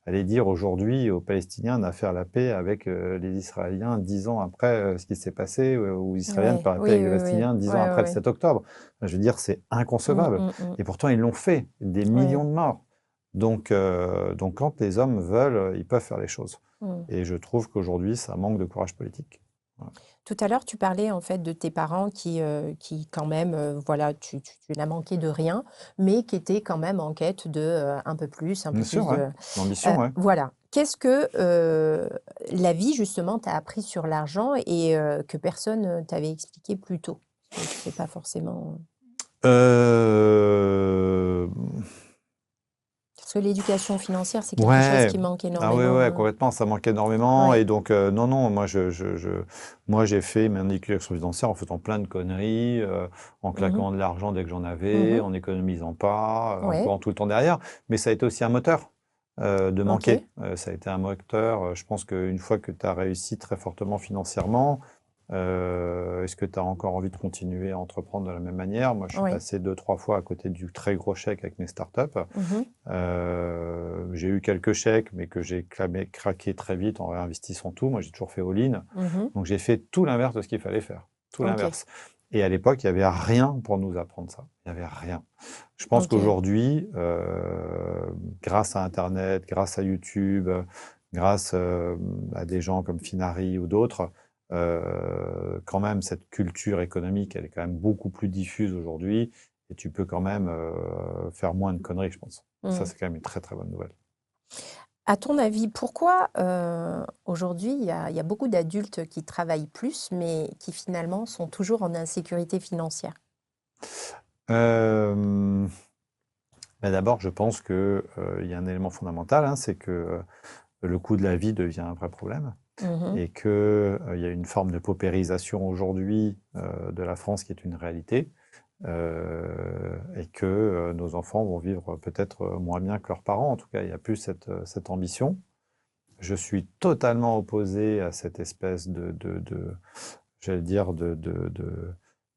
aller dire aujourd'hui aux Palestiniens de faire la paix avec les Israéliens 10 ans après ce qui s'est passé, aux Israéliens de Ouais, faire la paix oui, avec les oui, oui. Palestiniens 10 ans Ouais, ouais, après le ouais. 7 octobre. Je veux dire, c'est Mmh, inconcevable. mmh, mmh. Et pourtant, ils l'ont fait, des Ouais. millions de morts. Donc quand les hommes veulent, ils peuvent faire les choses. Mmh. Et je trouve qu'aujourd'hui, ça manque de courage politique. Voilà. Tout à l'heure, tu parlais en fait de tes parents qui quand même, voilà, tu n'as manqué de rien, mais qui étaient quand même en quête de, un Bien peu sûr, plus ouais. de L'ambition, ouais. voilà. Qu'est-ce que, la vie justement t'a appris sur l'argent et que personne, t'avait expliqué plus tôt? Parce que c'est pas forcément, Euh, parce que l'éducation financière, c'est quelque chose Ouais, qui manque ah ouais, énormément, ouais, hein. complètement, ça manque énormément. Ouais. Et donc, non, non, moi, j'ai fait mon éducation financière en faisant plein de conneries, en Mhm. claquant de l'argent dès que j'en avais, Mhm. en économisant pas, en Ouais. courant tout le temps derrière. Mais ça a été aussi un moteur de Ok. manquer. Ça a été un moteur. Je pense qu'une fois que tu as réussi très fortement financièrement, est-ce que tu as encore envie de continuer à entreprendre de la même manière? Moi, je suis Oui. passé 2, 3 fois à côté du très gros chèque avec mes startups. Mhm. J'ai eu quelques chèques, mais que j'ai craqué très vite en réinvestissant tout. Moi, j'ai toujours fait all-in. Mhm. Donc, j'ai fait tout l'inverse de ce qu'il fallait faire. Tout Ok. l'inverse. Et à l'époque, il n'y avait rien pour nous apprendre ça. Il n'y avait rien. Je pense Ok. qu'aujourd'hui, grâce à Internet, grâce à YouTube, grâce à des gens comme Finari ou d'autres, quand même, cette culture économique, elle est quand même beaucoup plus diffuse aujourd'hui. Et tu peux quand même faire moins de conneries, je pense. Ça, Mm. c'est quand même une très, très bonne nouvelle. À ton avis, pourquoi aujourd'hui il y a beaucoup d'adultes qui travaillent plus, mais qui finalement sont toujours en insécurité financière? Euh, ben d'abord, je pense qu'il y a un élément fondamental, hein, c'est que le coût de la vie devient un vrai problème Mhm. et qu'il y a une forme de paupérisation aujourd'hui de la France qui est une réalité. Et que nos enfants vont vivre peut-être moins bien que leurs parents. En tout cas, il n'y a plus cette ambition. Je suis totalement opposé à cette espèce j'allais dire,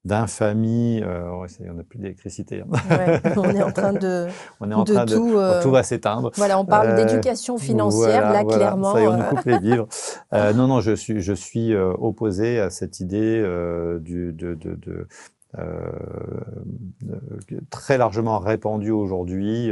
d'infamie. Ouais, on n'a plus d'électricité, hein. Ouais, on est en train On est en de train de... tout. Tout va s'éteindre. Voilà, on parle d'éducation financière, Voilà, là, voilà. Ça y est, clairement. on nous coupe les vivres. Non, non, je suis opposé à cette idée euh, très largement répandue aujourd'hui,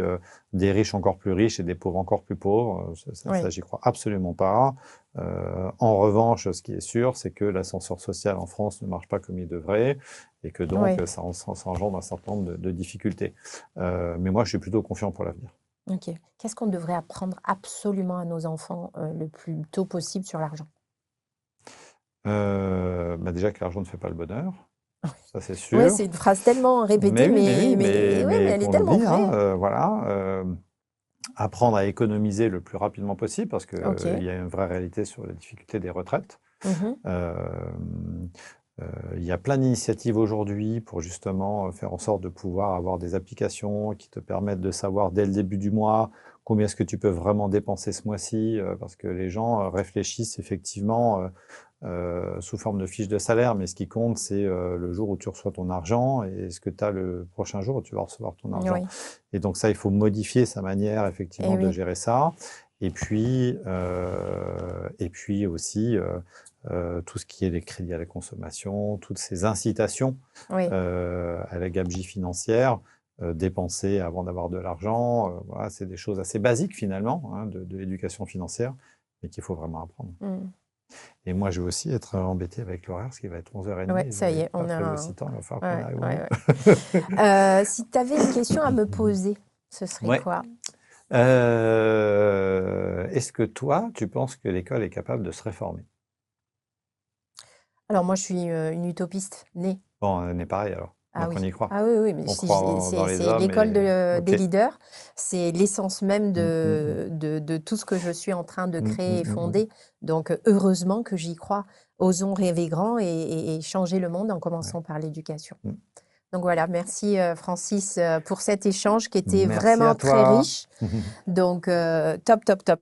des riches encore plus riches et des pauvres encore plus pauvres. Ça, Oui, j'y crois absolument pas. En revanche, ce qui est sûr, c'est que l'ascenseur social en France ne marche pas comme il devrait et que donc oui, ça engendre un certain nombre de difficultés. Mais moi, je suis plutôt confiant pour l'avenir. ok. Qu'est-ce qu'on devrait apprendre absolument à nos enfants le plus tôt possible sur l'argent? Bah déjà que l'argent ne fait pas le bonheur, ça c'est Ouais, c'est sûr. une phrase tellement répétée, mais ouais, mais Mais elle est qu'on tellement l'oublie, vraie, hein, hein. voilà. Apprendre à économiser le plus rapidement possible parce qu'il Ok. il y a une vraie réalité sur les difficultés des retraites. Mhm. Euh, il y a plein d'initiatives aujourd'hui pour justement faire en sorte de pouvoir avoir des applications qui te permettent de savoir dès le début du mois combien est-ce que tu peux vraiment dépenser ce mois-ci, parce que les gens réfléchissent effectivement sous forme de fiche de salaire, mais ce qui compte, c'est le jour où tu reçois ton argent et ce que tu as le prochain jour où tu vas recevoir ton argent. Oui, Et donc ça, il faut modifier sa manière eh effectivement de oui, gérer ça. Et puis aussi tout ce qui est les crédits à la consommation, toutes ces incitations oui. à la gabegie financière, dépenser avant d'avoir de l'argent, voilà, c'est des choses assez basiques finalement hein, de l'éducation financière, mais qu'il faut vraiment apprendre. Mm. Et moi, je vais aussi être embêté avec l'horaire, parce qu'il va être 11h30 Ouais, et ça y j'avais est, pas on a prévu un... aussi tard, il va falloir qu'on Ouais, arrive au ouais, bout. ouais. Si tu avais une question à me poser, ce serait Ouais. quoi? Est-ce que toi, tu penses que l'école est capable de se réformer? Alors moi, je suis une utopiste née. Bon, on est pareil alors. Ah Donc on oui, y croit. ah oui, oui, mais On croit dans les c'est hommes l'école et... des Ok. leaders, c'est l'essence même Mm, mm, mm. de tout ce que je suis en train de Mm, créer mm, et mm, mm. fonder. Donc heureusement que j'y crois. Osons rêver grand et changer le monde en Ouais. commençant par l'éducation. Mm. Donc voilà, merci Francis pour cet échange qui était Merci à vraiment très toi. riche. Donc top, top, top.